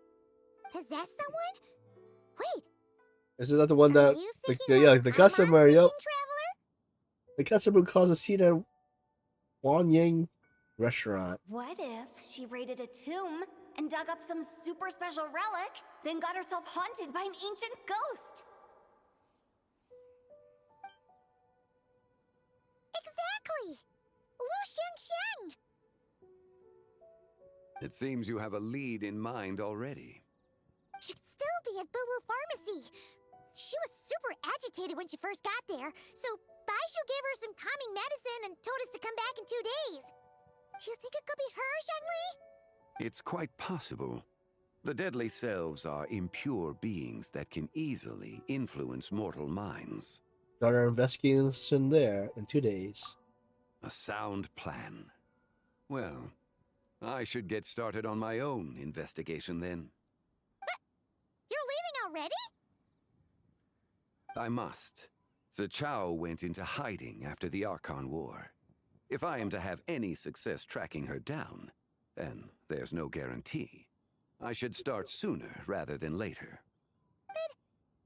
Possess someone? Wait, Isn't that the one are that you the, thinking yeah, of the Amon customer, seeking yep. traveler? The customer who caused a scene at Wanyang restaurant. What if she raided a tomb and dug up some super special relic, then got herself haunted by an ancient ghost? Exactly! Lu Xiangxiang! It seems you have a lead in mind already. She'd still be at Boo Boo Pharmacy. She was super agitated when she first got there, so Baishu gave her some calming medicine and told us to come back in 2 days. Do you think it could be her, Zhengli? It's quite possible. The deadly selves are impure beings that can easily influence mortal minds. Start our investigation there in 2 days. A sound plan. Well, I should get started on my own investigation then. You're leaving already? I must. Zichao went into hiding after the Archon War. If I am to have any success tracking her down, and there's no guarantee, I should start sooner rather than later. But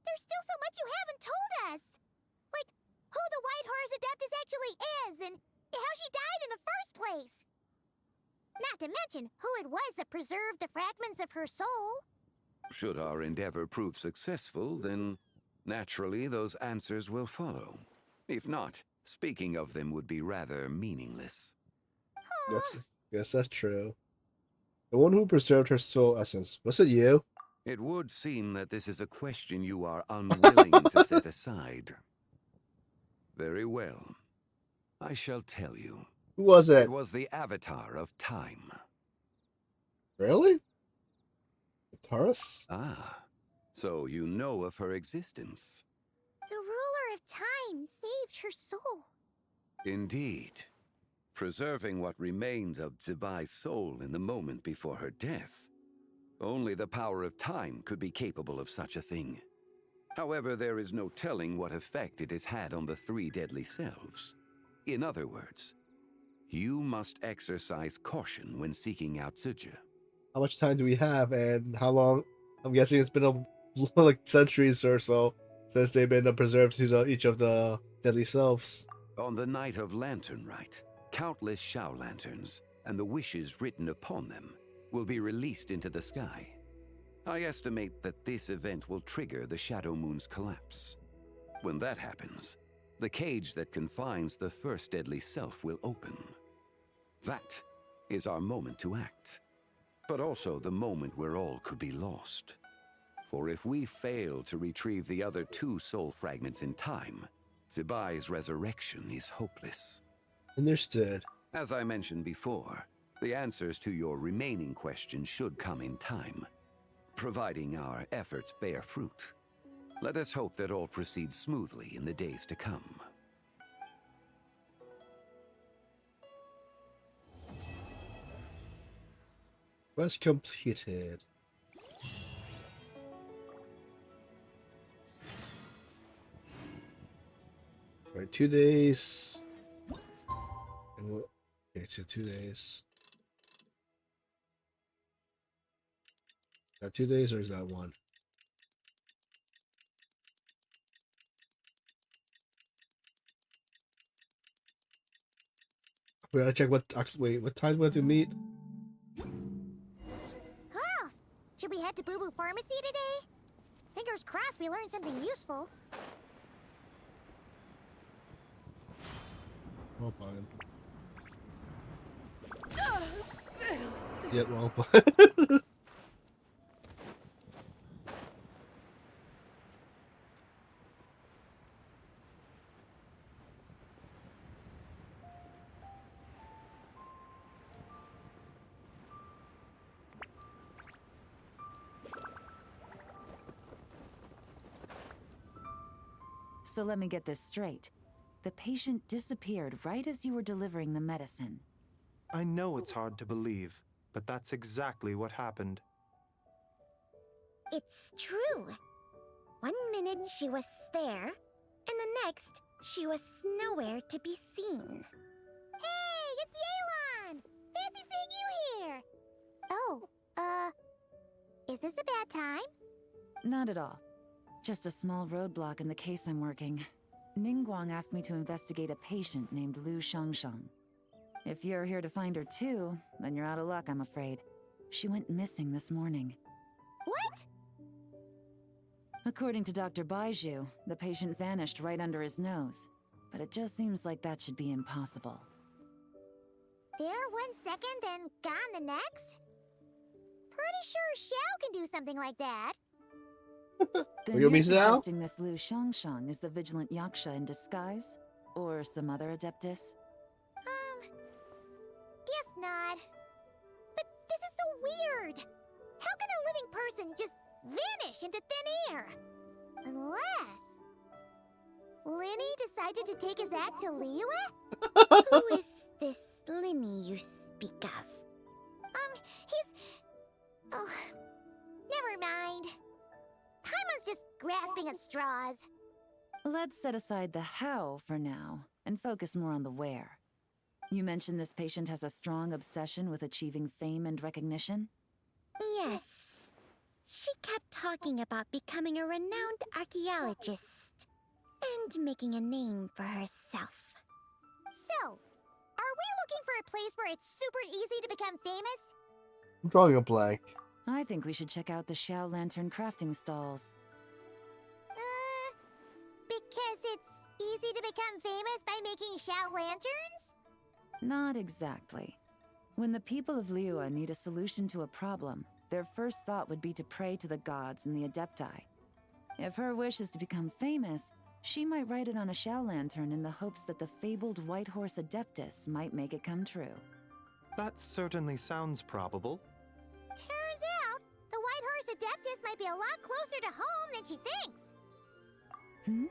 there's still so much you haven't told us. Like, who the White Horse Adeptus actually is, and how she died in the first place. Not to mention who it was that preserved the fragments of her soul. Should our endeavor prove successful, then naturally those answers will follow. If not, speaking of them would be rather meaningless. Yes, that's true. The one who preserved her soul essence. Was it you? It would seem that this is a question you are unwilling to set aside. Very well. I shall tell you. Who was it? It was the Avatar of Time. Really? Taurus? Ah, so you know of her existence. The ruler of time saved her soul. Indeed. Preserving what remained of Zibai's soul in the moment before her death. Only the power of time could be capable of such a thing. However, there is no telling what effect it has had on the three deadly selves. In other words, you must exercise caution when seeking out Zija. How much time do we have, and how long? I'm guessing it's been like centuries or so since they've been preserved to each of the deadly selves. On the night of Lanternlit, countless Shao lanterns and the wishes written upon them will be released into the sky. I estimate that this event will trigger the Shadow Moon's collapse. When that happens, the cage that confines the first deadly self will open. That is our moment to act, but also the moment where all could be lost. For if we fail to retrieve the other two soul fragments in time, Zibai's resurrection is hopeless. Understood. As I mentioned before, the answers to your remaining questions should come in time, providing our efforts bear fruit. Let us hope that all proceeds smoothly in the days to come. Quest completed. Alright, 2 days. And we'll, okay, so 2 days. Is that 2 days or is that one? We gotta check what. Wait, what time we have to meet? Huh. Should we head to Boo Boo Pharmacy today? Fingers crossed we learn something useful. Wrong button. Yep, wrong button. So let me get this straight. The patient disappeared right as you were delivering the medicine. I know it's hard to believe, but that's exactly what happened. It's true. 1 minute she was there, and the next, she was nowhere to be seen. Hey, it's Yelan! Fancy seeing you here! Oh, is this a bad time? Not at all. Just a small roadblock in the case I'm working. Ningguang asked me to investigate a patient named Lu Shangshang. If you're here to find her too, then you're out of luck, I'm afraid. She went missing this morning. What? According to Dr. Baiju, the patient vanished right under his nose. But it just seems like that should be impossible. There 1 second and gone the next? Pretty sure Xiao can do something like that. Then you you're mean now? suggesting this Lu Shangshang is the vigilant Yaksha in disguise? Or some other adeptus? Guess not. But this is so weird. How can a living person just vanish into thin air? Unless Linny decided to take his act to Liyue? Who is this Linny you speak of? He's... Oh, never mind. Paimon's just grasping at straws. Let's set aside the how for now, and focus more on the where. You mentioned this patient has a strong obsession with achieving fame and recognition? Yes. She kept talking about becoming a renowned archaeologist and making a name for herself. So, are we looking for a place where it's super easy to become famous? I'm drawing a blank. I think we should check out the Xiao Lantern crafting stalls. Because it's easy to become famous by making Xiao lanterns? Not exactly. When the people of Liyue need a solution to a problem, their first thought would be to pray to the gods and the Adepti. If her wish is to become famous, she might write it on a Xiao Lantern in the hopes that the fabled White Horse Adeptus might make it come true. That certainly sounds probable. Turns out, the White Horse Adeptus might be a lot closer to home than she thinks. Hmm?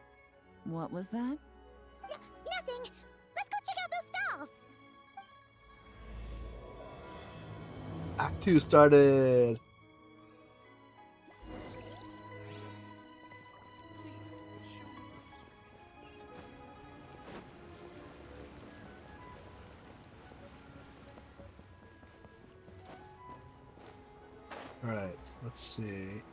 What was that? Nothing. Let's go check out those stalls. Act 2 started. Alright, let's see.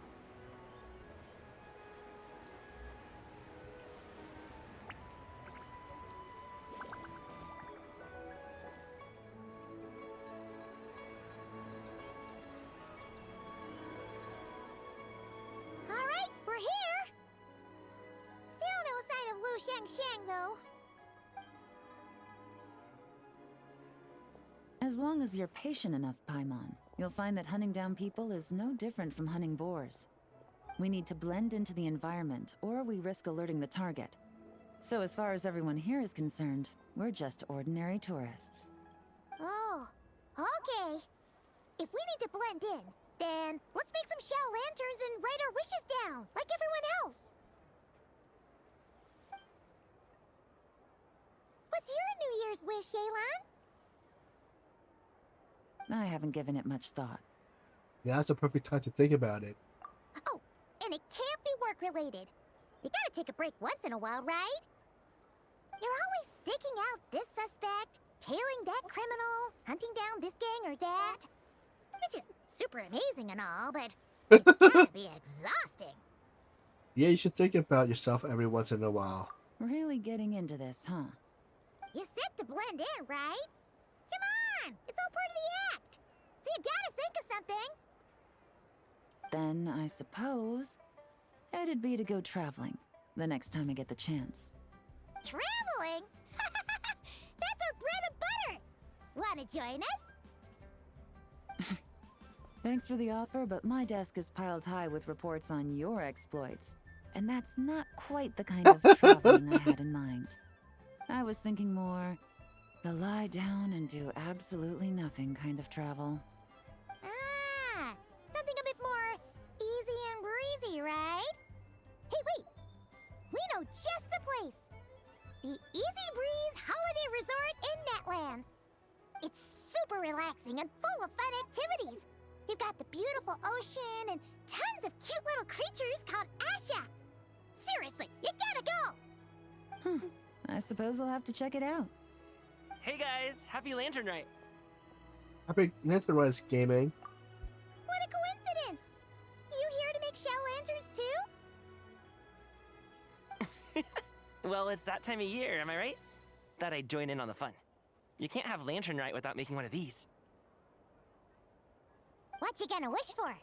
Alright, we're here. Still no sign of Lu Shang, though. As long as you're patient enough, Paimon, you'll find that hunting down people is no different from hunting boars. We need to blend into the environment, or we risk alerting the target. So as far as everyone here is concerned, we're just ordinary tourists. Oh, okay. If we need to blend in, then let's make some Xiao lanterns and write our wishes down, like everyone else. What's your New Year's wish, Yelan? I haven't given it much thought. Yeah, that's the perfect time to think about it. Oh, and it can't be work-related. You gotta take a break once in a while, right? You're always staking out this suspect, tailing that criminal, hunting down this gang or that. Which is super amazing and all, but it's gotta be exhausting. Yeah, you should think about yourself every once in a while. Really getting into this, huh? You said to blend in, right? Come on, it's all part of the act. So you gotta think of something. Then I suppose it'd be to go traveling the next time I get the chance. Traveling? That's our bread and butter. Wanna join us? Thanks for the offer, but my desk is piled high with reports on your exploits. And that's not quite the kind of traveling I had in mind. I was thinking more the lie down and do absolutely nothing kind of travel. Ah, something a bit more easy and breezy, right? Hey, wait! We know just the place! The Easy Breeze Holiday Resort in Netland. It's super relaxing and full of fun activities. You've got the beautiful ocean and tons of cute little creatures called Asha. Seriously, you gotta go! I suppose I'll have to check it out. Hey guys, happy Lanternlit! Happy Lanternlit gaming. What a coincidence! You here to make Xiao lanterns too? Well, it's that time of year, am I right? Thought I'd join in on the fun. You can't have Lanternlit without making one of these. What you gonna wish for?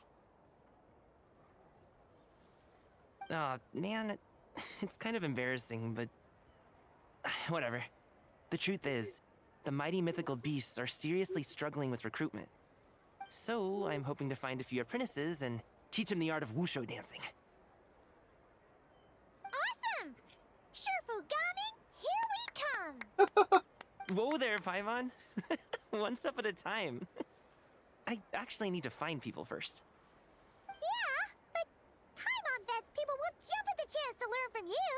Aw, man, it's kind of embarrassing, but whatever. The truth is, the mighty mythical beasts are seriously struggling with recruitment. So, I'm hoping to find a few apprentices and teach them the art of wushu dancing. Awesome! Shurfugami, here we come! Whoa there, Paimon! One step at a time. I actually need to find people first. Yeah, but Paimon bets people will jump at the chance to learn from you!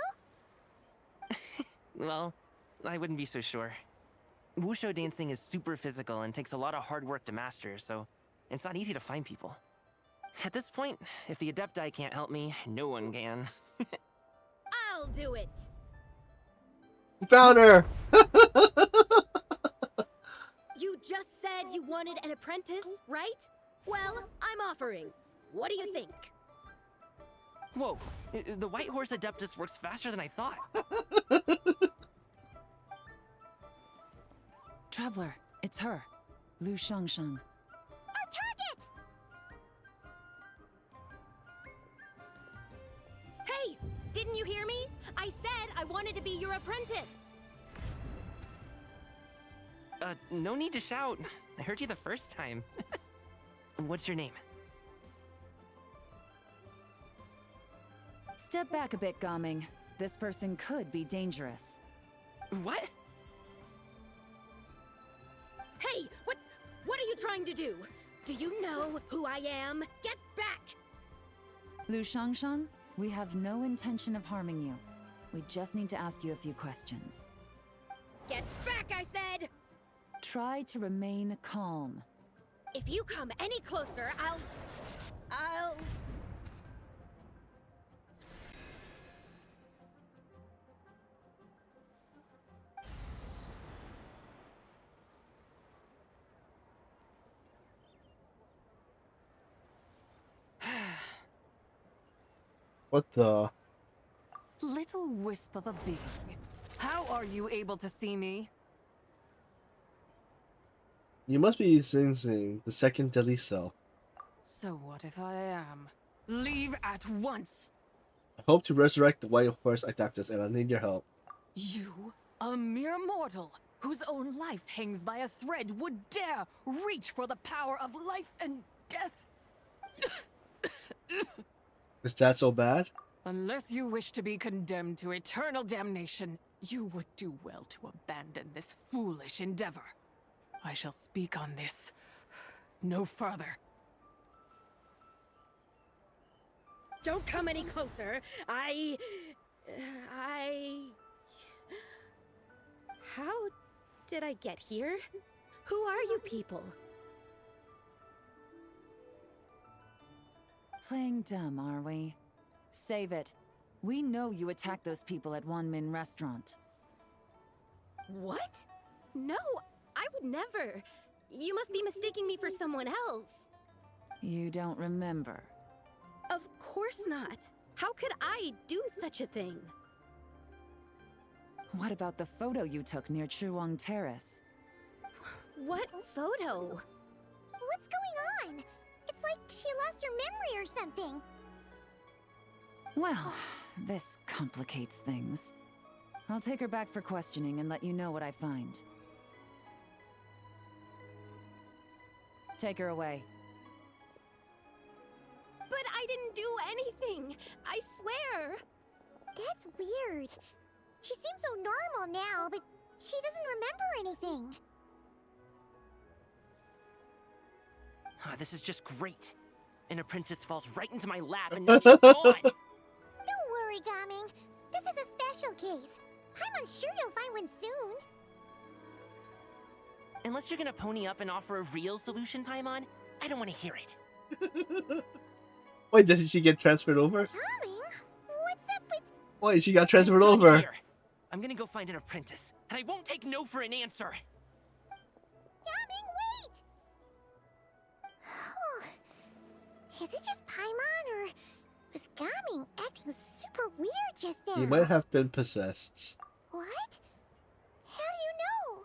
Well, I wouldn't be so sure. Wushu dancing is super physical and takes a lot of hard work to master, so it's not easy to find people. At this point, if the Adepti can't help me, no one can. I'll do it! We found her! You just said you wanted an apprentice, right? Well, I'm offering. What do you think? Whoa, the White Horse Adeptus works faster than I thought. Traveler, it's her, Lu Shangshang. Our target! apprentice! No need to shout. I heard you the first time. What's your name? Step back a bit, Gaming. This person could be dangerous. What? Hey, what are you trying to do? Do you know who I am? Get back! Lu Shangshang, we have no intention of harming you. We just need to ask you a few questions. Get back, I said! Try to remain calm. If you come any closer, I'll... What the? Little wisp of a being. How are you able to see me? You must be Sing, the second deadly self. So what if I am? Leave at once! I hope to resurrect the White Horse Adeptus, and I need your help. You, a mere mortal, whose own life hangs by a thread, would dare reach for the power of life and death? Is that so bad? Unless you wish to be condemned to eternal damnation, you would do well to abandon this foolish endeavor. I shall speak on this no further. Don't come any closer. How did I get here? Who are you people? Playing dumb, are we? Save it. We know you attacked those people at Wanmin Restaurant. What? No, I would never. You must be mistaking me for someone else. You don't remember. Of course not. How could I do such a thing? What about the photo you took near Chuang Terrace? What photo? What's going on? It's like she lost her memory or something. Well, this complicates things. I'll take her back for questioning and let you know what I find. Take her away. But I didn't do anything. I swear. That's weird. She seems so normal now, but she doesn't remember anything. This is just great. An apprentice falls right into my lap and now she's gone. Don't worry, Gaming. This is a special case. I'm sure you'll find one soon. Unless you're gonna pony up and offer a real solution, Paimon, I don't want to hear it. Wait, did she get transferred over? Gaming? What's up with... Wait, she got transferred Done over. here. I'm gonna go find an apprentice, and I won't take no for an answer. Gaming, wait! Is it just Paimon, or was Gaming acting super weird just now? You might have been possessed. What? How do you know?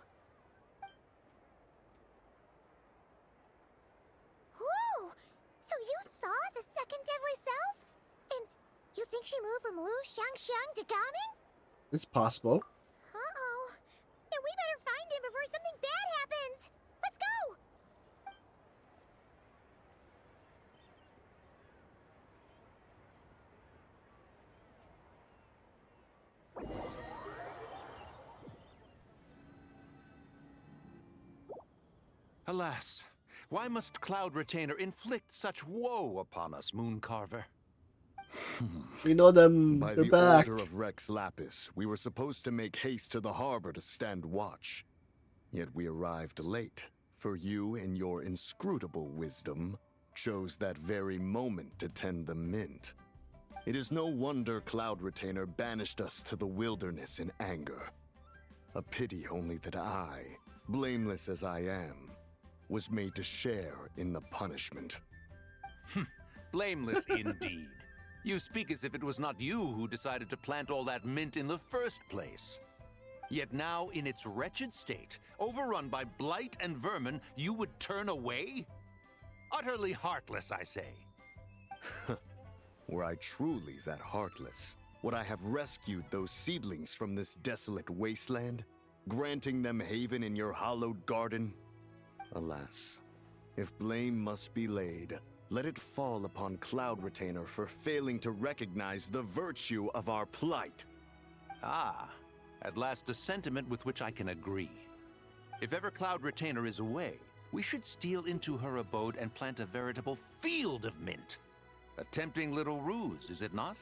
Whoa! So you saw the second deadly self? And you think she moved from Lu Shangxiang to Gaming? It's possible. Uh-oh. Then we better find him before something bad happens. Let's go! Alas, why must Cloud Retainer inflict such woe upon us, Mooncarver? We know them. By They're the back. order of Rex Lapis, we were supposed to make haste to the harbor to stand watch. Yet we arrived late, for you, in your inscrutable wisdom, chose that very moment to tend the mint. It is no wonder Cloud Retainer banished us to the wilderness in anger. A pity only that I, blameless as I am, was made to share in the punishment. Blameless indeed. You speak as if it was not you who decided to plant all that mint in the first place. Yet now, in its wretched state, overrun by blight and vermin, you would turn away? Utterly heartless, I say. Were I truly that heartless, Would I have rescued those seedlings from this desolate wasteland, granting them haven in your hallowed garden? Alas, if blame must be laid, let it fall upon Cloud Retainer for failing to recognize the virtue of our plight. Ah, at last a sentiment with which I can agree. If ever Cloud Retainer is away, we should steal into her abode and plant a veritable field of mint. A tempting little ruse, is it not?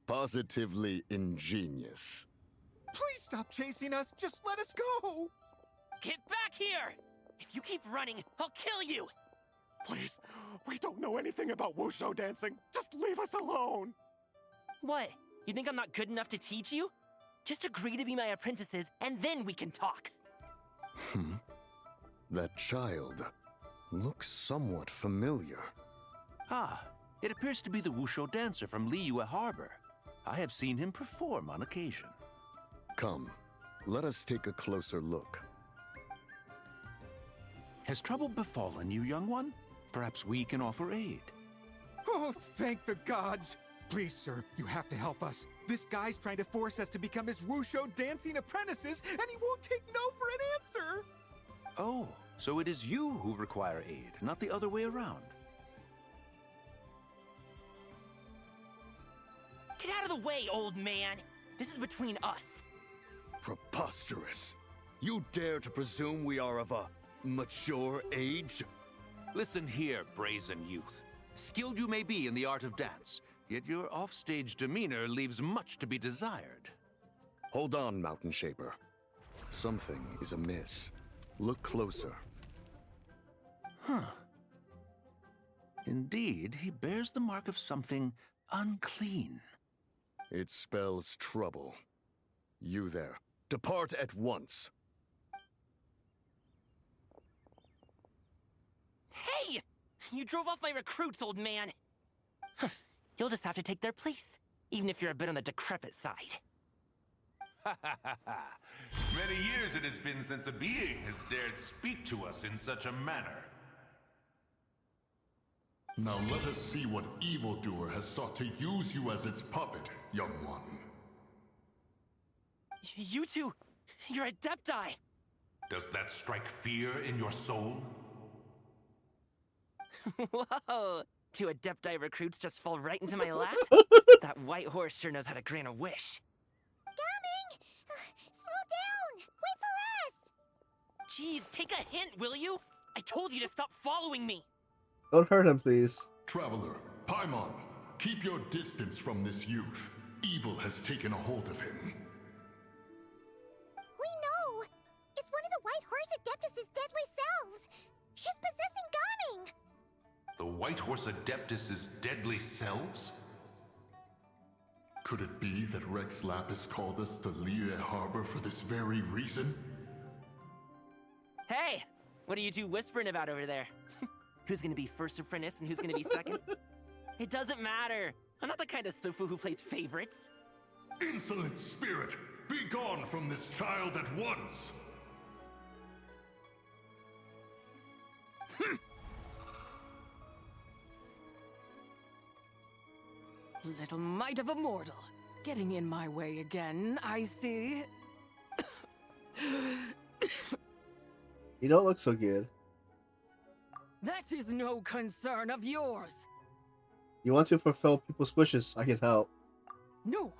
Positively ingenious. Please stop chasing us. Just let us go. Get back here! If you keep running, I'll kill you! Please, we don't know anything about wushu dancing. Just leave us alone. What? You think I'm not good enough to teach you? Just agree to be my apprentices, and then we can talk. That child looks somewhat familiar. Ah, it appears to be the wushu dancer from Liyue Harbor. I have seen him perform on occasion. Come, let us take a closer look. Has trouble befallen you, young one? Perhaps we can offer aid. Oh, thank the gods. Please, sir, you have to help us. This guy's trying to force us to become his wushu dancing apprentices, and he won't take no for an answer. Oh, so it is you who require aid, not the other way around. Get out of the way, old man! This is between us. Preposterous. You dare to presume we are of a mature age? Listen here, brazen youth. Skilled you may be in the art of dance, yet your offstage demeanor leaves much to be desired. Hold on, Mountain Shaper. Something is amiss. Look closer. Huh. Indeed, he bears the mark of something unclean. It spells trouble. You there, depart at once. Hey! You drove off my recruits, old man! You'll just have to take their place, even if you're a bit on the decrepit side. Many years it has been since a being has dared speak to us in such a manner. Now let us see what evildoer has sought to use you as its puppet, young one. You two, you're Adepti! Does that strike fear in your soul? Whoa! Two Adepti recruits just fall right into my lap? That white horse sure knows how to grant a wish. Coming! Slow down! Wait for us! Jeez, take a hint, will you? I told you to stop following me! Don't hurt him, please. Traveler, Paimon, keep your distance from this youth. Evil has taken a hold of him. We know! It's one of the White Horse Adeptus' deadly selves! She's possessing Gaming! The White Horse Adeptus' deadly selves? Could it be that Rex Lapis called us to Liyue Harbor for this very reason? Hey! What are you two whispering about over there? Who's gonna be first apprentice and who's gonna be second? It doesn't matter. I'm not the kind of Sufu who plays favorites. Insolent spirit! Be gone from this child at once! Little mite of a mortal. Getting in my way again, I see. You don't look so good. That is no concern of yours. You want to fulfill people's wishes, I can help. No.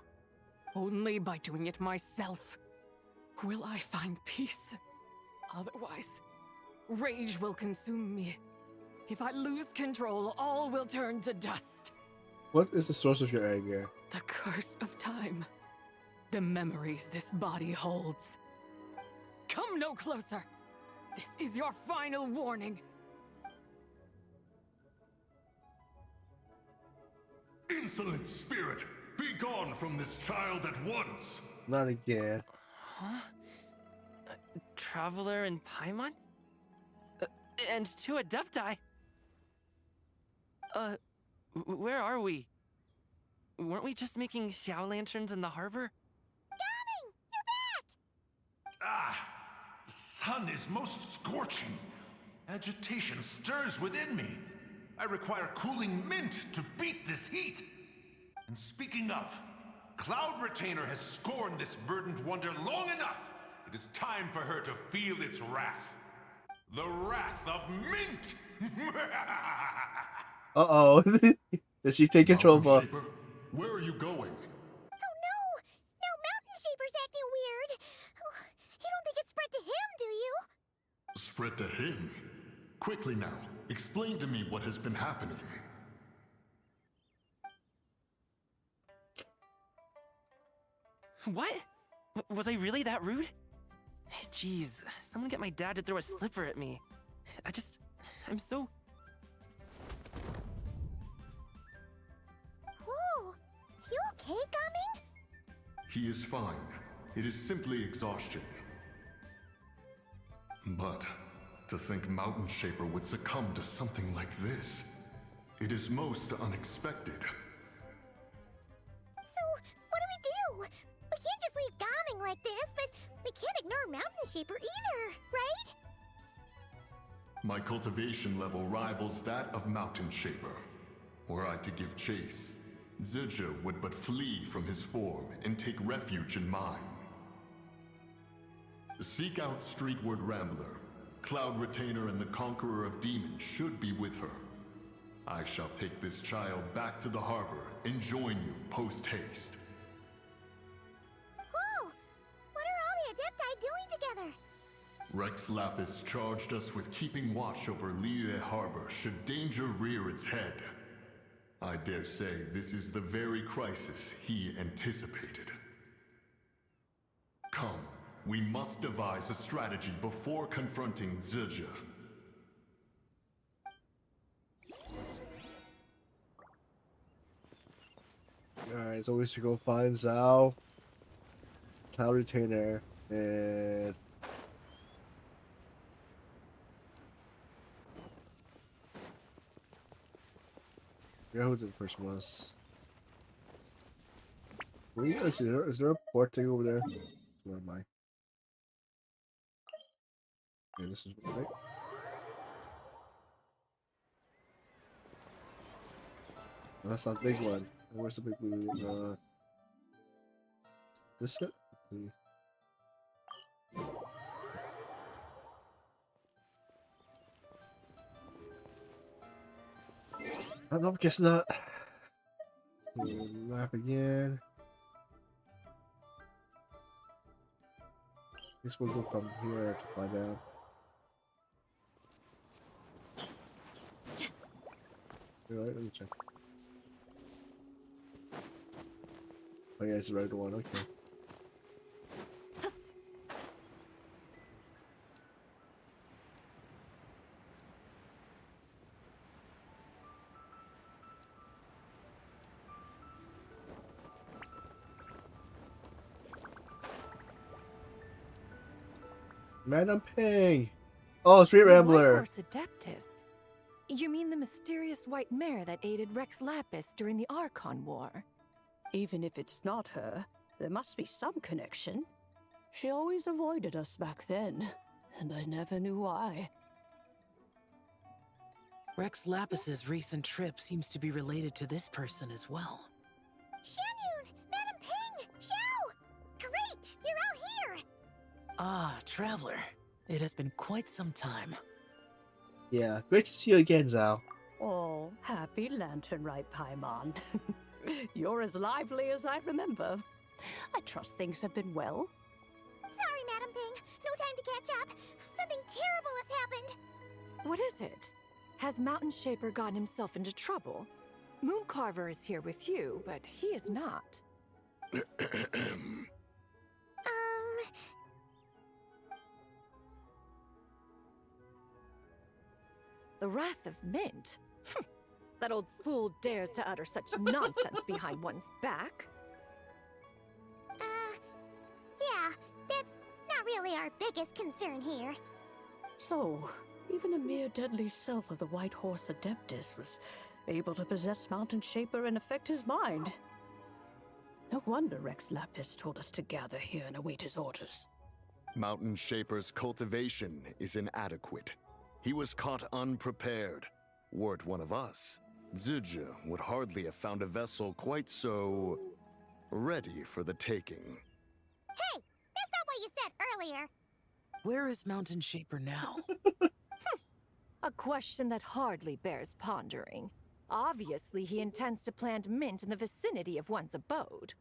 Only by doing it myself will I find peace. Otherwise, rage will consume me. If I lose control, all will turn to dust. What is the source of your anger? The curse of time. The memories this body holds. Come no closer. This is your final warning. Insolent spirit! Be gone from this child at once! Not again. Huh? Traveler and Paimon? And two Adepti? Where are we? Weren't we just making Xiao lanterns in the harbor? sun is most scorching. Agitation stirs within me. I require cooling mint to beat this heat. And speaking of, Cloud Retainer has scorned this verdant wonder long enough. It is time for her to feel its wrath. The wrath of mint! Uh-oh. Did she take control of Shaper, where are you going? Oh no! Now Mountain Shaper's acting weird. Oh, you don't think it spread to him, do you? Spread to him? Quickly now, explain to me what has been happening. What? Was I really that rude? Jeez, someone get my dad to throw a slipper at me. I'm so... Whoa! You okay, Gaming? He is fine. It is simply exhaustion. But to think Mountain Shaper would succumb to something like this, it is most unexpected. So, what do? We can't just leave Gaming like this, but we can't ignore Mountain Shaper either, right? My cultivation level rivals that of Mountain Shaper. Were I to give chase, Zizha would but flee from his form and take refuge in mine. Seek out Streetward Rambler. Cloud Retainer and the Conqueror of Demons should be with her. I shall take this child back to the harbor and join you post-haste. Whoa! What are all the Adepti doing together? Rex Lapis charged us with keeping watch over Liyue Harbor should danger rear its head. I dare say this is the very crisis he anticipated. Come, we must devise a strategy before confronting Zizha. Alright, so we should go find Zhao, Cloud Retainer, and I forgot who the person was. Is there a port thing over there? Where am I? Okay, this is right. Oh, that's not the big one. Where's the big blue? This it? Let's see. I don't guess not. Map again. Guess we'll go from here to find out. Alright, let me check. Oh yeah, it's the right one, okay. Madam Ping! Oh, Street Rambler! White Horse Adeptus? You mean the mysterious white mare that aided Rex Lapis during the Archon War? Even if it's not her, there must be some connection. She always avoided us back then, and I never knew why. Rex Lapis's recent trip seems to be related to this person as well. Xianyun! Madam Ping! Xiao! Great! You're out here! Ah, Traveler. It has been quite some time. Yeah, great to see you again, Zhao. Oh, happy Lanternlit, Paimon. You're as lively as I remember. I trust things have been well. Sorry, Madam Ping. No time to catch up. Something terrible has happened. What is it? Has Mountain Shaper gotten himself into trouble? Mooncarver is here with you, but he is not. The Wrath of Mint? That old fool dares to utter such nonsense behind one's back. Yeah, that's not really our biggest concern here. So, even a mere deadly self of the White Horse Adeptus was able to possess Mountain Shaper and affect his mind. No wonder Rex Lapis told us to gather here and await his orders. Mountain Shaper's cultivation is inadequate. He was caught unprepared. Were it one of us, Zizha would hardly have found a vessel quite so ready for the taking. Hey, that's not what you said earlier. Where is Mountain Shaper now? A question that hardly bears pondering. Obviously, he intends to plant mint in the vicinity of one's abode.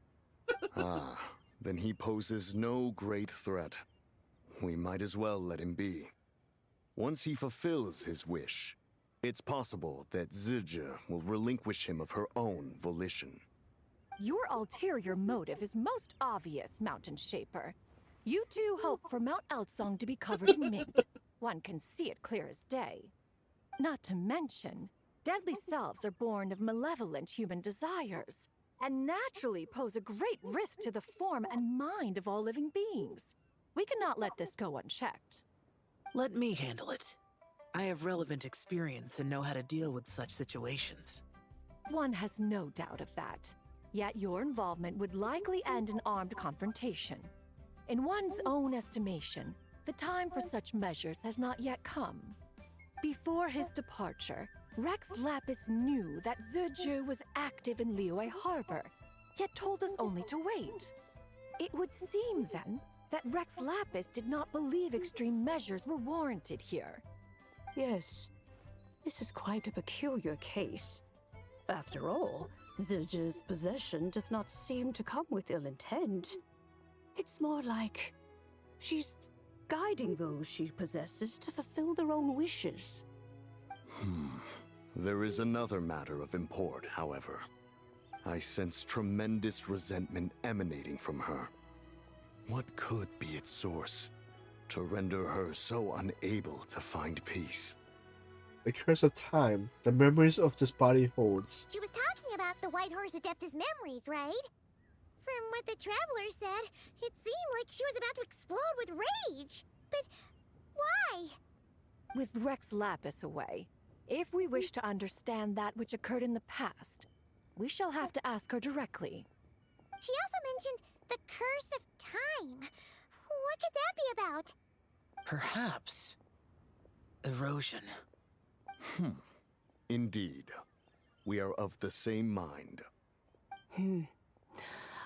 Ah, then he poses no great threat. We might as well let him be. Once he fulfills his wish, it's possible that Zizha will relinquish him of her own volition. Your ulterior motive is most obvious, Mountain Shaper. You two hope for Mount Outsong to be covered in mint. One can see it clear as day. Not to mention, deadly selves are born of malevolent human desires, and naturally pose a great risk to the form and mind of all living beings. We cannot let this go unchecked. Let me handle it. I have relevant experience and know how to deal with such situations. One has no doubt of that. Yet your involvement would likely end in armed confrontation. In one's own estimation, the time for such measures has not yet come. Before his departure, Rex Lapis knew that Zizhu was active in Liyue Harbor, yet told us only to wait. It would seem, then, that Rex Lapis did not believe extreme measures were warranted here. Yes, this is quite a peculiar case. After all, Zizha's possession does not seem to come with ill intent. It's more like she's guiding those she possesses to fulfill their own wishes. There is another matter of import, however. I sense tremendous resentment emanating from her. What could be its source to render her so unable to find peace? The curse of time, the memories of this body holds. She was talking about the White Horse Adeptus memories, right? From what the Traveler said, it seemed like she was about to explode with rage. But why? With Rex Lapis away, if we wish to understand that which occurred in the past, we shall have to ask her directly. She also mentioned the curse of time. What could that be about? Perhaps erosion. Indeed. We are of the same mind.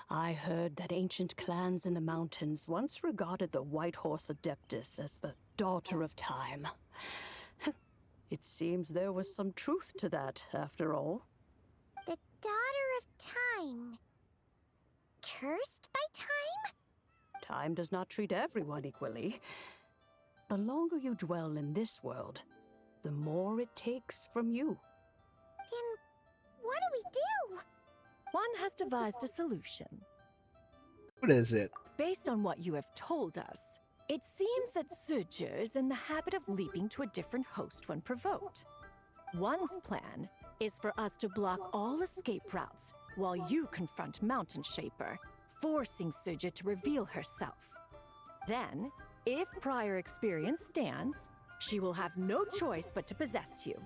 I heard that ancient clans in the mountains once regarded the White Horse Adeptus as the daughter of time. It seems there was some truth to that, after all. The daughter of time. Cursed by time? Time does not treat everyone equally. The longer you dwell in this world, the more it takes from you. Then what do we do? One has devised a solution. What is it? Based on what you have told us, it seems that Zizhu is in the habit of leaping to a different host when provoked. One's plan is for us to block all escape routes while you confront Mountain Shaper, forcing Zizhu to reveal herself. Then, if prior experience stands, she will have no choice but to possess you.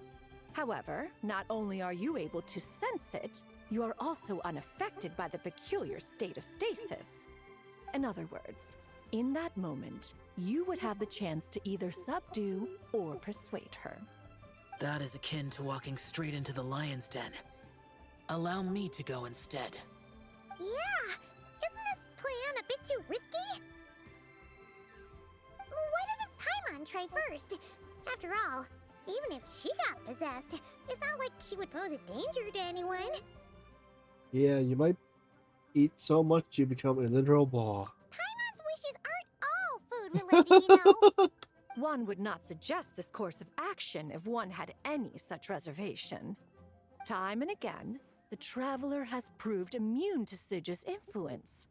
However, not only are you able to sense it, you are also unaffected by the peculiar state of stasis. In other words, in that moment, you would have the chance to either subdue or persuade her. That is akin to walking straight into the lion's den. Allow me to go instead. Yeah! Isn't this plan a bit too risky? Why doesn't Paimon try first? After all, even if she got possessed, it's not like she would pose a danger to anyone. Yeah, you might eat so much you become a literal ball. Paimon's wishes aren't all food related, you know. One would not suggest this course of action if one had any such reservation. Time and again, the Traveler has proved immune to Zizhu's influence.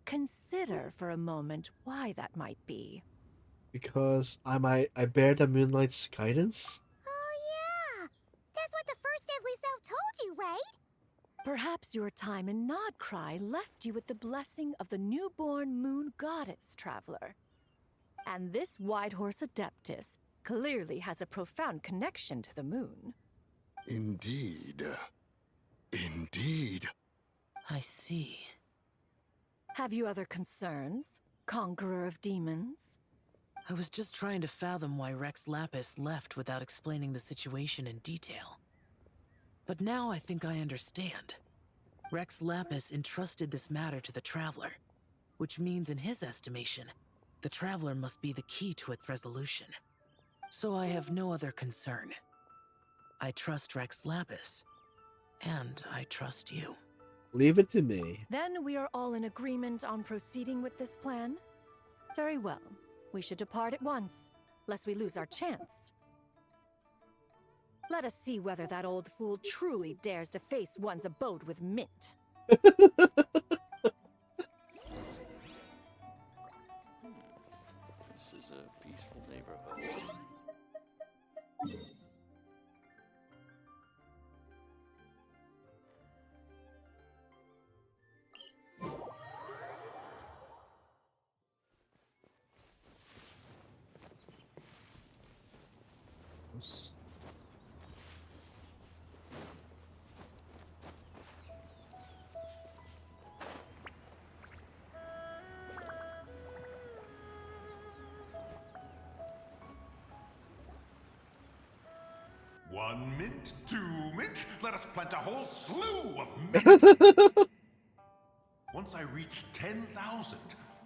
Consider for a moment why that might be. Because I bear the moonlight's guidance? Oh yeah! That's what the first deadly self told you, right? Perhaps your time in Nodcry left you with the blessing of the newborn moon goddess, Traveler. And this White Horse Adeptus clearly has a profound connection to the moon. Indeed. Indeed. I see. Have you other concerns? conqueror of demons? I was just trying to fathom why Rex Lapis left without explaining the situation in detail. But now I think I understand. Rex Lapis entrusted this matter to the Traveler, which means in his estimation, the Traveler must be the key to its resolution. So I have no other concern. I trust Rex Lapis, and I trust you. Leave it to me. Then we are all in agreement on proceeding with this plan? Very well. We should depart at once, lest we lose our chance. Let us see whether that old fool truly dares to face one's abode with Mint. This is a peaceful neighborhood. One mint, 2 mint, let us plant a whole slew of mint. Once I reach 10,000,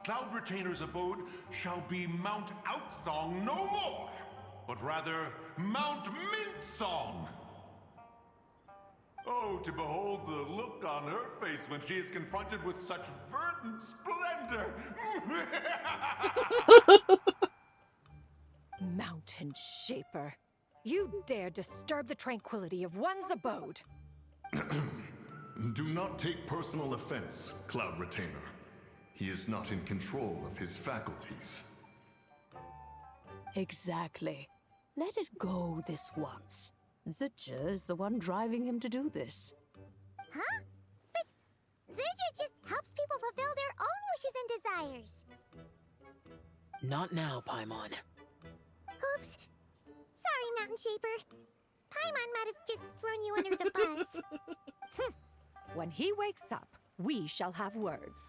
Cloud Retainer's abode shall be Mount Outsong no more, but rather Mount Mintsong. Oh, to behold the look on her face when she is confronted with such verdant splendor! Mountain Shaper. You dare disturb the tranquility of one's abode. Do not take personal offense, Cloud Retainer. He is not in control of his faculties. Exactly. Let it go this once. Zidja is the one driving him to do this. Huh? But Zidja just helps people fulfill their own wishes and desires. Not now, Paimon. Oops. Sorry, Mountain Shaper. Paimon might have just thrown you under the bus. When he wakes up, we shall have words.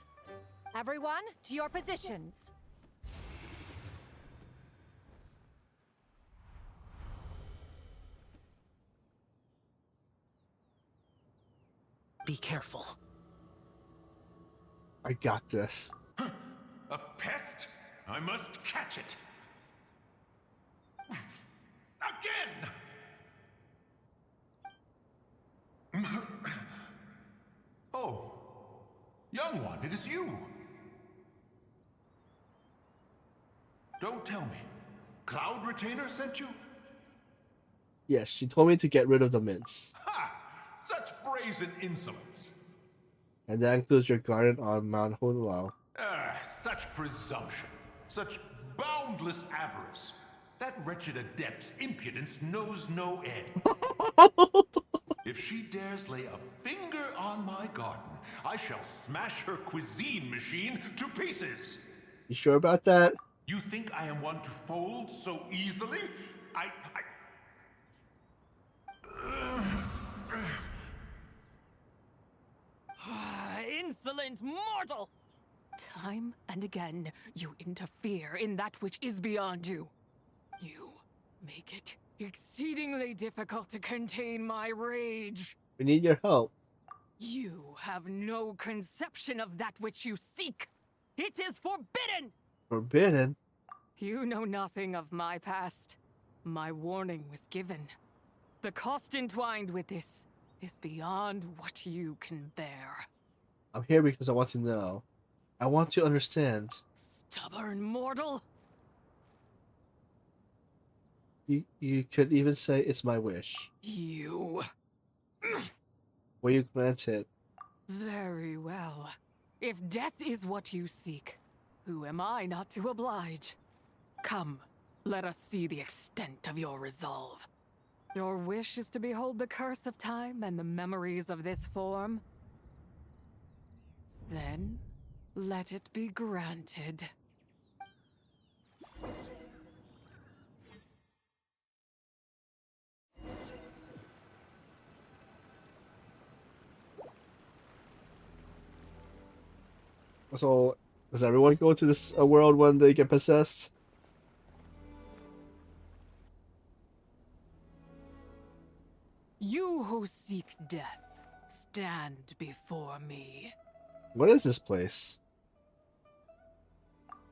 Everyone, to your positions. Be careful. I got this. A pest? I must catch it. Again! Oh, young one, it is you. Don't tell me. Cloud Retainer sent you? Yes, she told me to get rid of the mints. Ha! Such brazen insolence. And that includes your garden on Mount Honwao. Such presumption. Such boundless avarice. That wretched adept's impudence knows no end. If she dares lay a finger on my garden, I shall smash her cuisine machine to pieces. You sure about that? You think I am one to fold so easily? Insolent mortal! Time and again, you interfere in that which is beyond you. You make it exceedingly difficult to contain my rage. We need your help. You have no conception of that which you seek. It is forbidden! Forbidden? You know nothing of my past. My warning was given. The cost entwined with this is beyond what you can bear. I'm here because I want to know. I want to understand. Stubborn mortal! You could even say it's my wish. You... Will you grant it? Very well. If death is what you seek, who am I not to oblige? Come, let us see the extent of your resolve. Your wish is to behold the curse of time and the memories of this form? Then, let it be granted. So, Does everyone go to this world when they get possessed? You who seek death, stand before me. What is this place?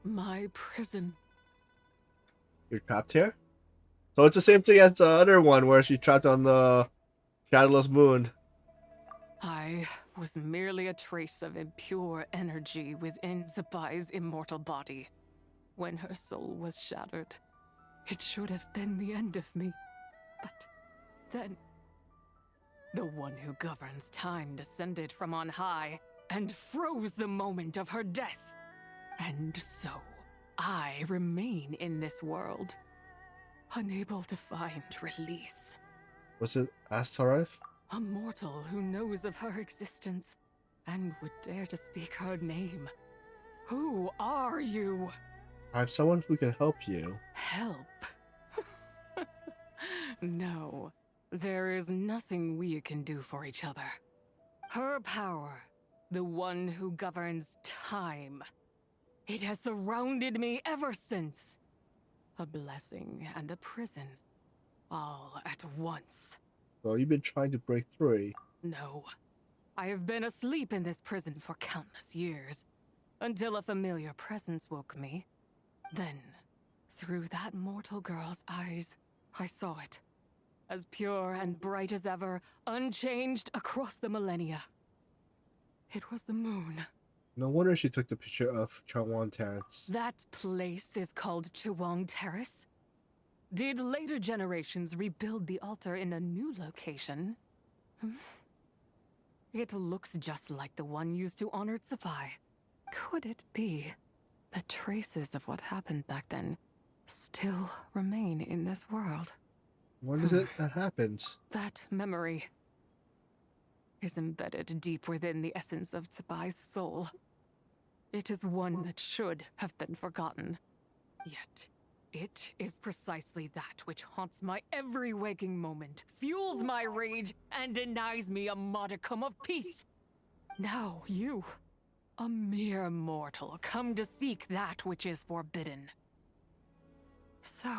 My prison. You're trapped here? So it's the same thing as the other one where she's trapped on the shadowless moon. I was merely a trace of impure energy within Zapai's immortal body. When her soul was shattered, it should have been the end of me. But then, the one who governs time descended from on high and froze the moment of her death. And so, I remain in this world, unable to find release. Was it Astareth? A mortal who knows of her existence and would dare to speak her name. Who are you? I have someone who can help you. Help? No, there is nothing we can do for each other. Her power, the one who governs time, it has surrounded me ever since. A blessing and a prison, all at once. So you've been trying to break through. No. I have been asleep in this prison for countless years, until a familiar presence woke me. Then, through that mortal girl's eyes, I saw it. As pure and bright as ever, unchanged across the millennia. It was the moon. No wonder she took the picture of Changwon Terrace. That place is called Chuang Terrace. Did later generations rebuild the altar in a new location? It looks just like the one used to honor Tsupai. Could it be that traces of what happened back then still remain in this world? When is it that happens? That memory is embedded deep within the essence of Tsubai's soul. It is one that should have been forgotten. Yet, it is precisely that which haunts my every waking moment, fuels my rage, and denies me a modicum of peace. Now you, a mere mortal, come to seek that which is forbidden. So,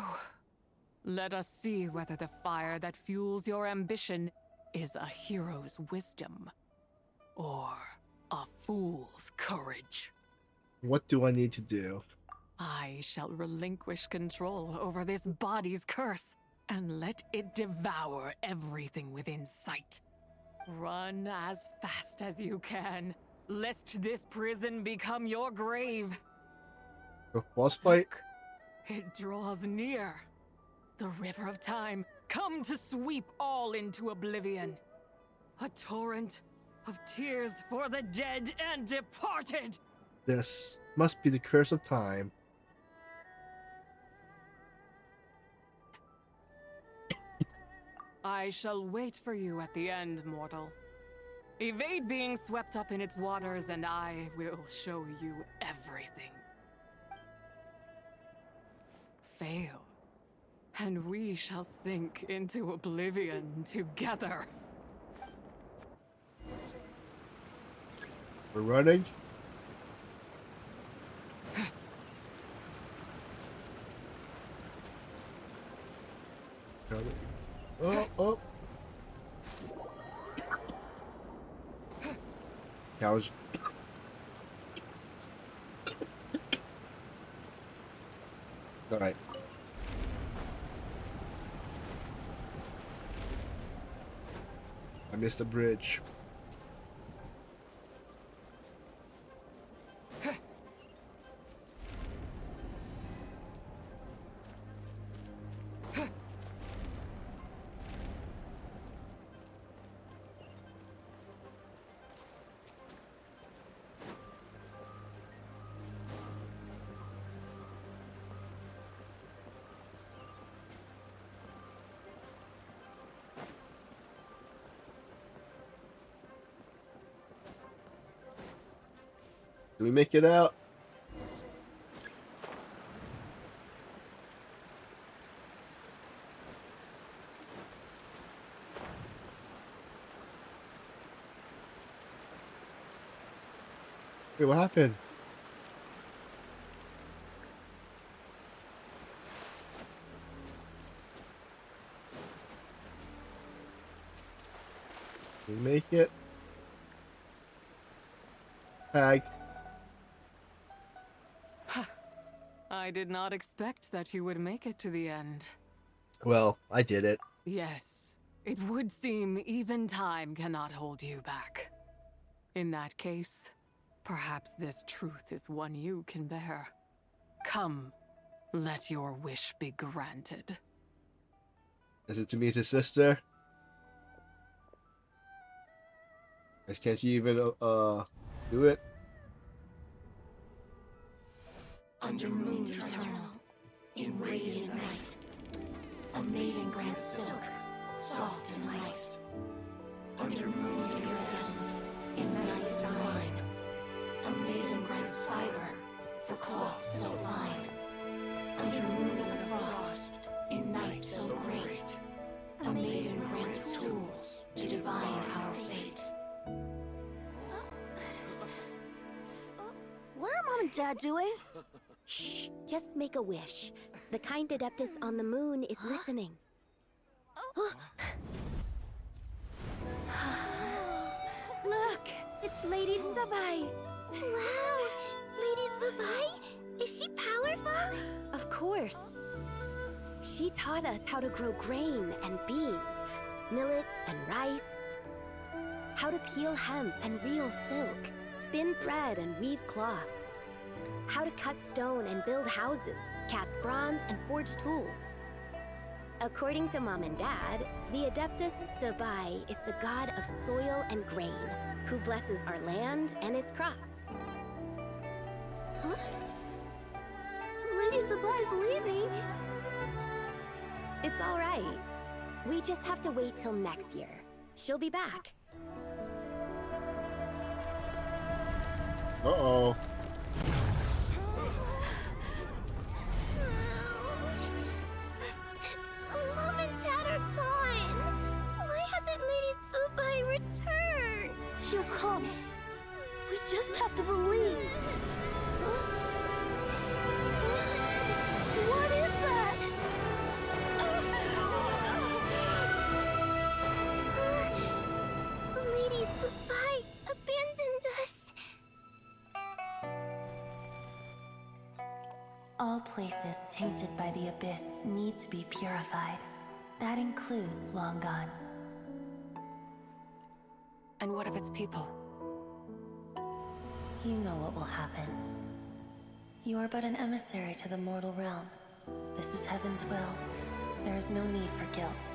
let us see whether the fire that fuels your ambition is a hero's wisdom, or a fool's courage. What do I need to do? I shall relinquish control over this body's curse, and let it devour everything within sight. Run as fast as you can, lest this prison become your grave. The boss fight? It draws near. The river of time, come to sweep all into oblivion. A torrent of tears for the dead and departed. This must be the curse of time. I shall wait for you at the end, mortal. Evade being swept up in its waters, and I will show you everything. Fail, and we shall sink into oblivion together. We're running? Oh, oh. Cows. Alright. I missed the bridge. Do we make it out? Wait, what happened? We make it. Tag. I did not expect that you would make it to the end. Well, I did it. Yes, it would seem even time cannot hold you back. In that case, perhaps this truth is one you can bear. Come, let your wish be granted. Is it to meet his sister? Can't you even do it? Under moon eternal, in radiant night, a maiden grants silk, soft and light. Under moon iridescent, in night divine, a maiden grants fiber for cloth so fine. Under moon of frost, in night so great, a maiden grants tools to divine our fate. What are Mom and Dad doing? Shh, just make a wish. The kind Adeptus on the moon is listening. Look, it's Lady Tsubai. Wow, Lady Tsubai? Is she powerful? Of course. She taught us how to grow grain and beans, millet and rice, how to peel hemp and reel silk, spin thread and weave cloth, how to cut stone and build houses, cast bronze and forge tools. According to Mom and Dad, the Adeptus Tsubai is the god of soil and grain, who blesses our land and its crops. Huh? Lady Tsubai's leaving. It's all right. We just have to wait till next year. She'll be back. Uh-oh. Mom and Dad are gone. Why hasn't Lady Tsubai returned? She'll come. We just have to believe. What is that? Lady Tsubai abandoned us. All places tainted by the abyss need to be purified. That includes Long Gone. And what of its people? You know what will happen. You are but an emissary to the mortal realm. This is Heaven's will. There is no need for guilt,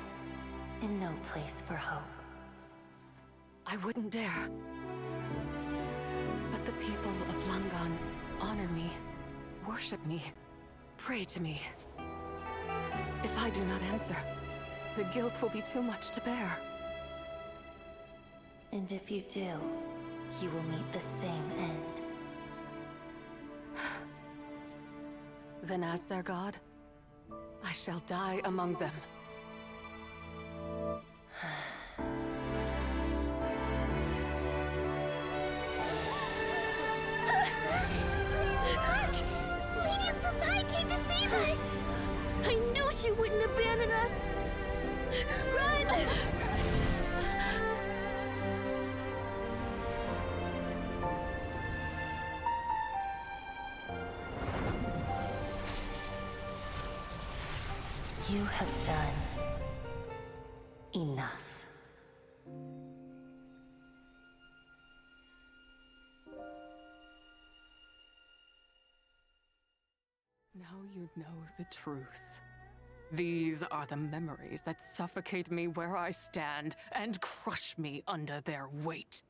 and no place for hope. I wouldn't dare. But the people of Langan honor me, worship me, pray to me. If I do not answer, the guilt will be too much to bear. And if you do, you will meet the same end. Then as their god, I shall die among them. Look! Lady Tsubai came to save us! I knew she wouldn't abandon us! Run! You have done enough. Now you know the truth. These are the memories that suffocate me where I stand and crush me under their weight.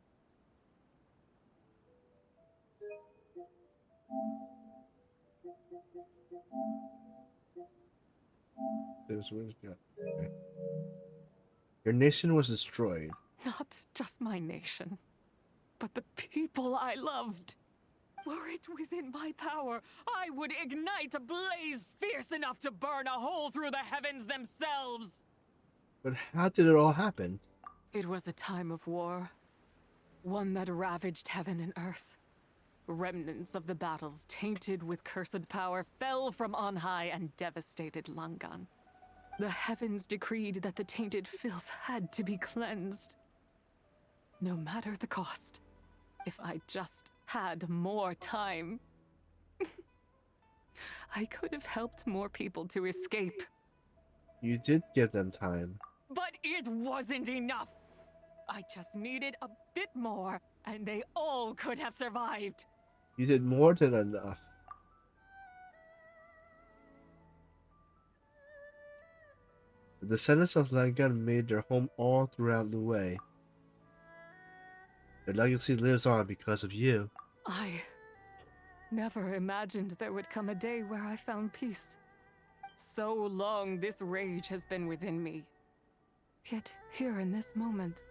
Okay. Your nation was destroyed. Not just my nation, but the people I loved. Were it within my power, I would ignite a blaze fierce enough to burn a hole through the heavens themselves. But how did it all happen? It was a time of war, one that ravaged heaven and earth. Remnants of the battles tainted with cursed power fell from on high and devastated Langan. The heavens decreed that the tainted filth had to be cleansed. no matter the cost. If I just had more time, I could have helped more people to escape. You did give them time. But it wasn't enough. I just needed a bit more, and they all could have survived. You did more than enough. The descendants of Langan made their home all throughout Liyue. Their legacy lives on because of you. I never imagined there would come a day where I found peace. So long this rage has been within me. Yet here in this moment,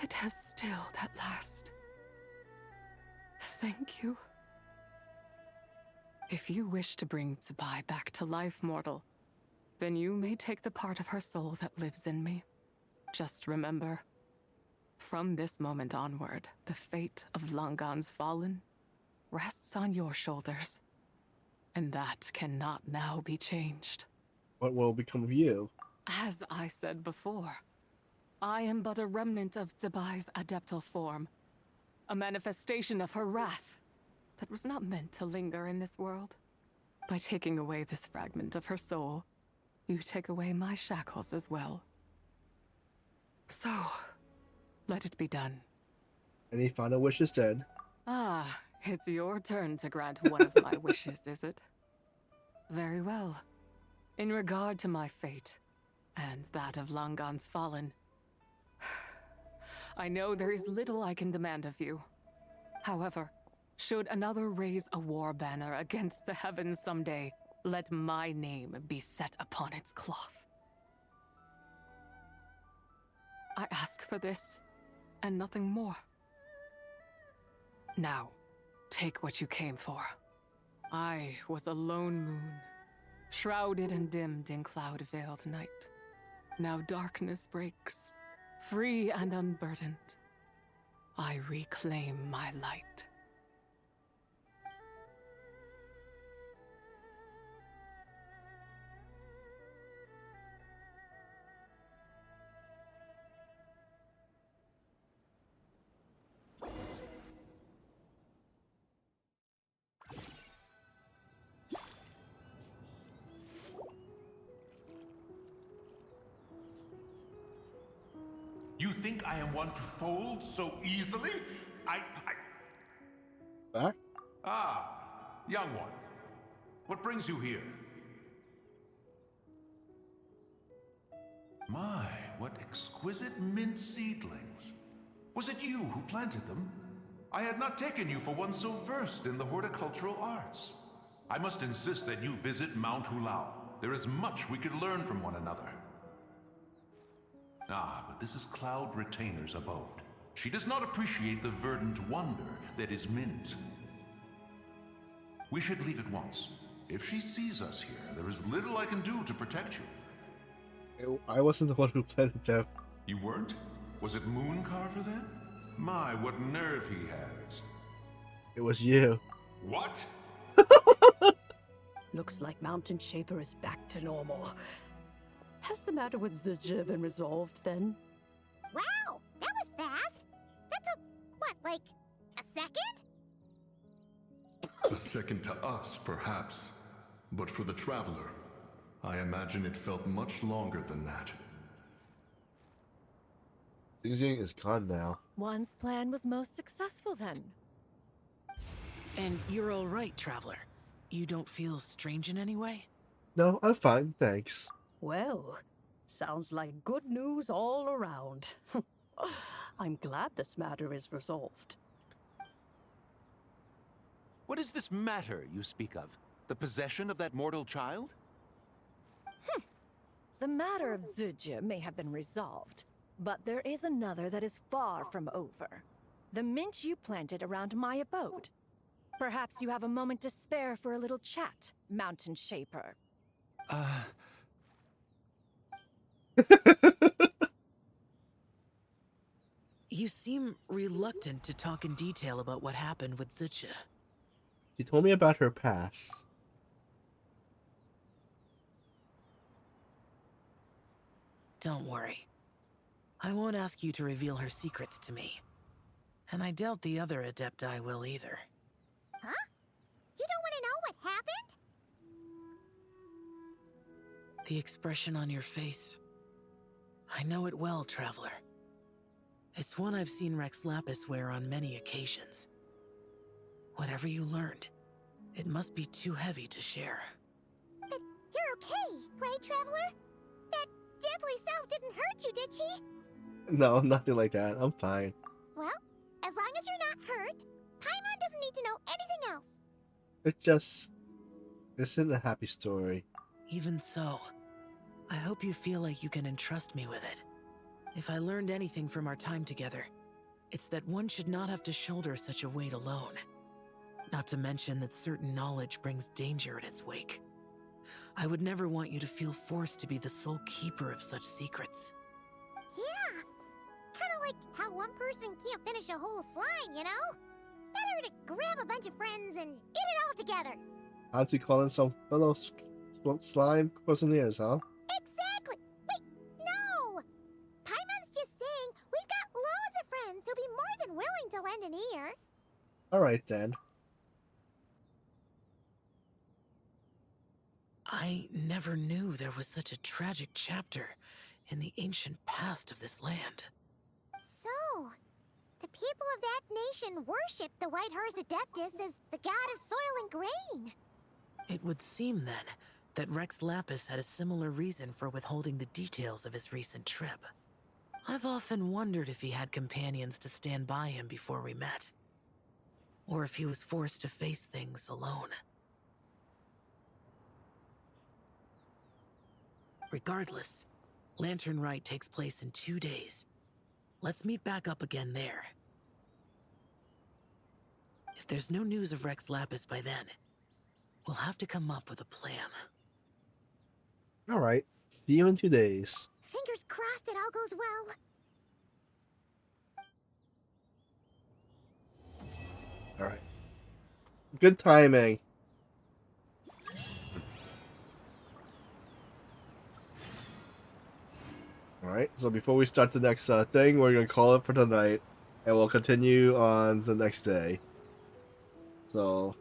it has stilled at last. Thank you. If you wish to bring Tsubai back to life, mortal, then you may take the part of her soul that lives in me. Just remember, from this moment onward, the fate of Langan's fallen rests on your shoulders. And that cannot now be changed. What will become of you? As I said before, I am but a remnant of Tsubai's adeptal form. A manifestation of her wrath that was not meant to linger in this world. By taking away this fragment of her soul, you take away my shackles as well. So, let it be done. Any final wishes then? Ah, it's your turn to grant one of my wishes, is it? Very well. In regard to my fate, and that of Langan's fallen, I know there is little I can demand of you. However, should another raise a war banner against the heavens someday, let my name be set upon its cloth. I ask for this, and nothing more. Now, take what you came for. I was a lone moon, shrouded and dimmed in cloud-veiled night. Now darkness breaks, free and unburdened. I reclaim my light. You think I am one to fold so easily? Back? Ah, young one. What brings you here? My, what exquisite mint seedlings. Was it you who planted them? I had not taken you for one so versed in the horticultural arts. I must insist that you visit Mount Hulao. There is much we could learn from one another. Ah, but this is Cloud Retainer's abode. She does not appreciate the verdant wonder that is mint. We should leave at once. If she sees us here, there is little I can do to protect you. I wasn't the one who planted them. You weren't? Was it Mooncarver then? My, what nerve he has. It was you. What? Looks like Mountain Shaper is back to normal. Has the matter with Zizhi been resolved then? Wow, that was fast. That took, what, like a second? A second to us, perhaps. But for the Traveler, I imagine it felt much longer than that. Xing is gone now. One's plan was most successful then. And you're all right, Traveler. You don't feel strange in any way? No, I'm fine, thanks. Well, sounds like good news all around. I'm glad this matter is resolved. What is this matter you speak of? The possession of that mortal child? The matter of Zizhi may have been resolved, but there is another that is far from over. The mint you planted around my abode. Perhaps you have a moment to spare for a little chat, Mountain Shaper. You seem reluctant to talk in detail about what happened with Zizhi. She told me about her past. Don't worry. I won't ask you to reveal her secrets to me. And I doubt the other Adepti will either. Huh? You don't want to know what happened? The expression on your face. I know it well, Traveler. It's one I've seen Rex Lapis wear on many occasions. Whatever you learned, it must be too heavy to share. But you're okay, right, Traveler? That deadly self didn't hurt you, did she? No, nothing like that. I'm fine. Well, as long as you're not hurt, Paimon doesn't need to know anything else. It just isn't a happy story. Even so, I hope you feel like you can entrust me with it. If I learned anything from our time together, it's that one should not have to shoulder such a weight alone. Not to mention that certain knowledge brings danger in its wake. I would never want you to feel forced to be the sole keeper of such secrets. Yeah, kind of like how one person can't finish a whole slime, you know? Better to grab a bunch of friends and eat it all together. Aren't you calling some fellow slime questionnaires, huh? Exactly! Wait, no! Paimon's just saying we've got loads of friends who'll be more than willing to lend an ear. Alright then. I never knew there was such a tragic chapter in the ancient past of this land. So, the people of that nation worship the White Horse Adeptus as the god of soil and grain. It would seem, then, that Rex Lapis had a similar reason for withholding the details of his recent trip. I've often wondered if he had companions to stand by him before we met. Or if he was forced to face things alone. Regardless, Lanternlit takes place in 2 days. Let's meet back up again there. If there's no news of Rex Lapis by then, we'll have to come up with a plan. Alright. See you in 2 days. Fingers crossed it all goes well. Alright. Good timing. Alright, so before we start the next thing, we're going to call it for tonight. And we'll continue on the next day. So,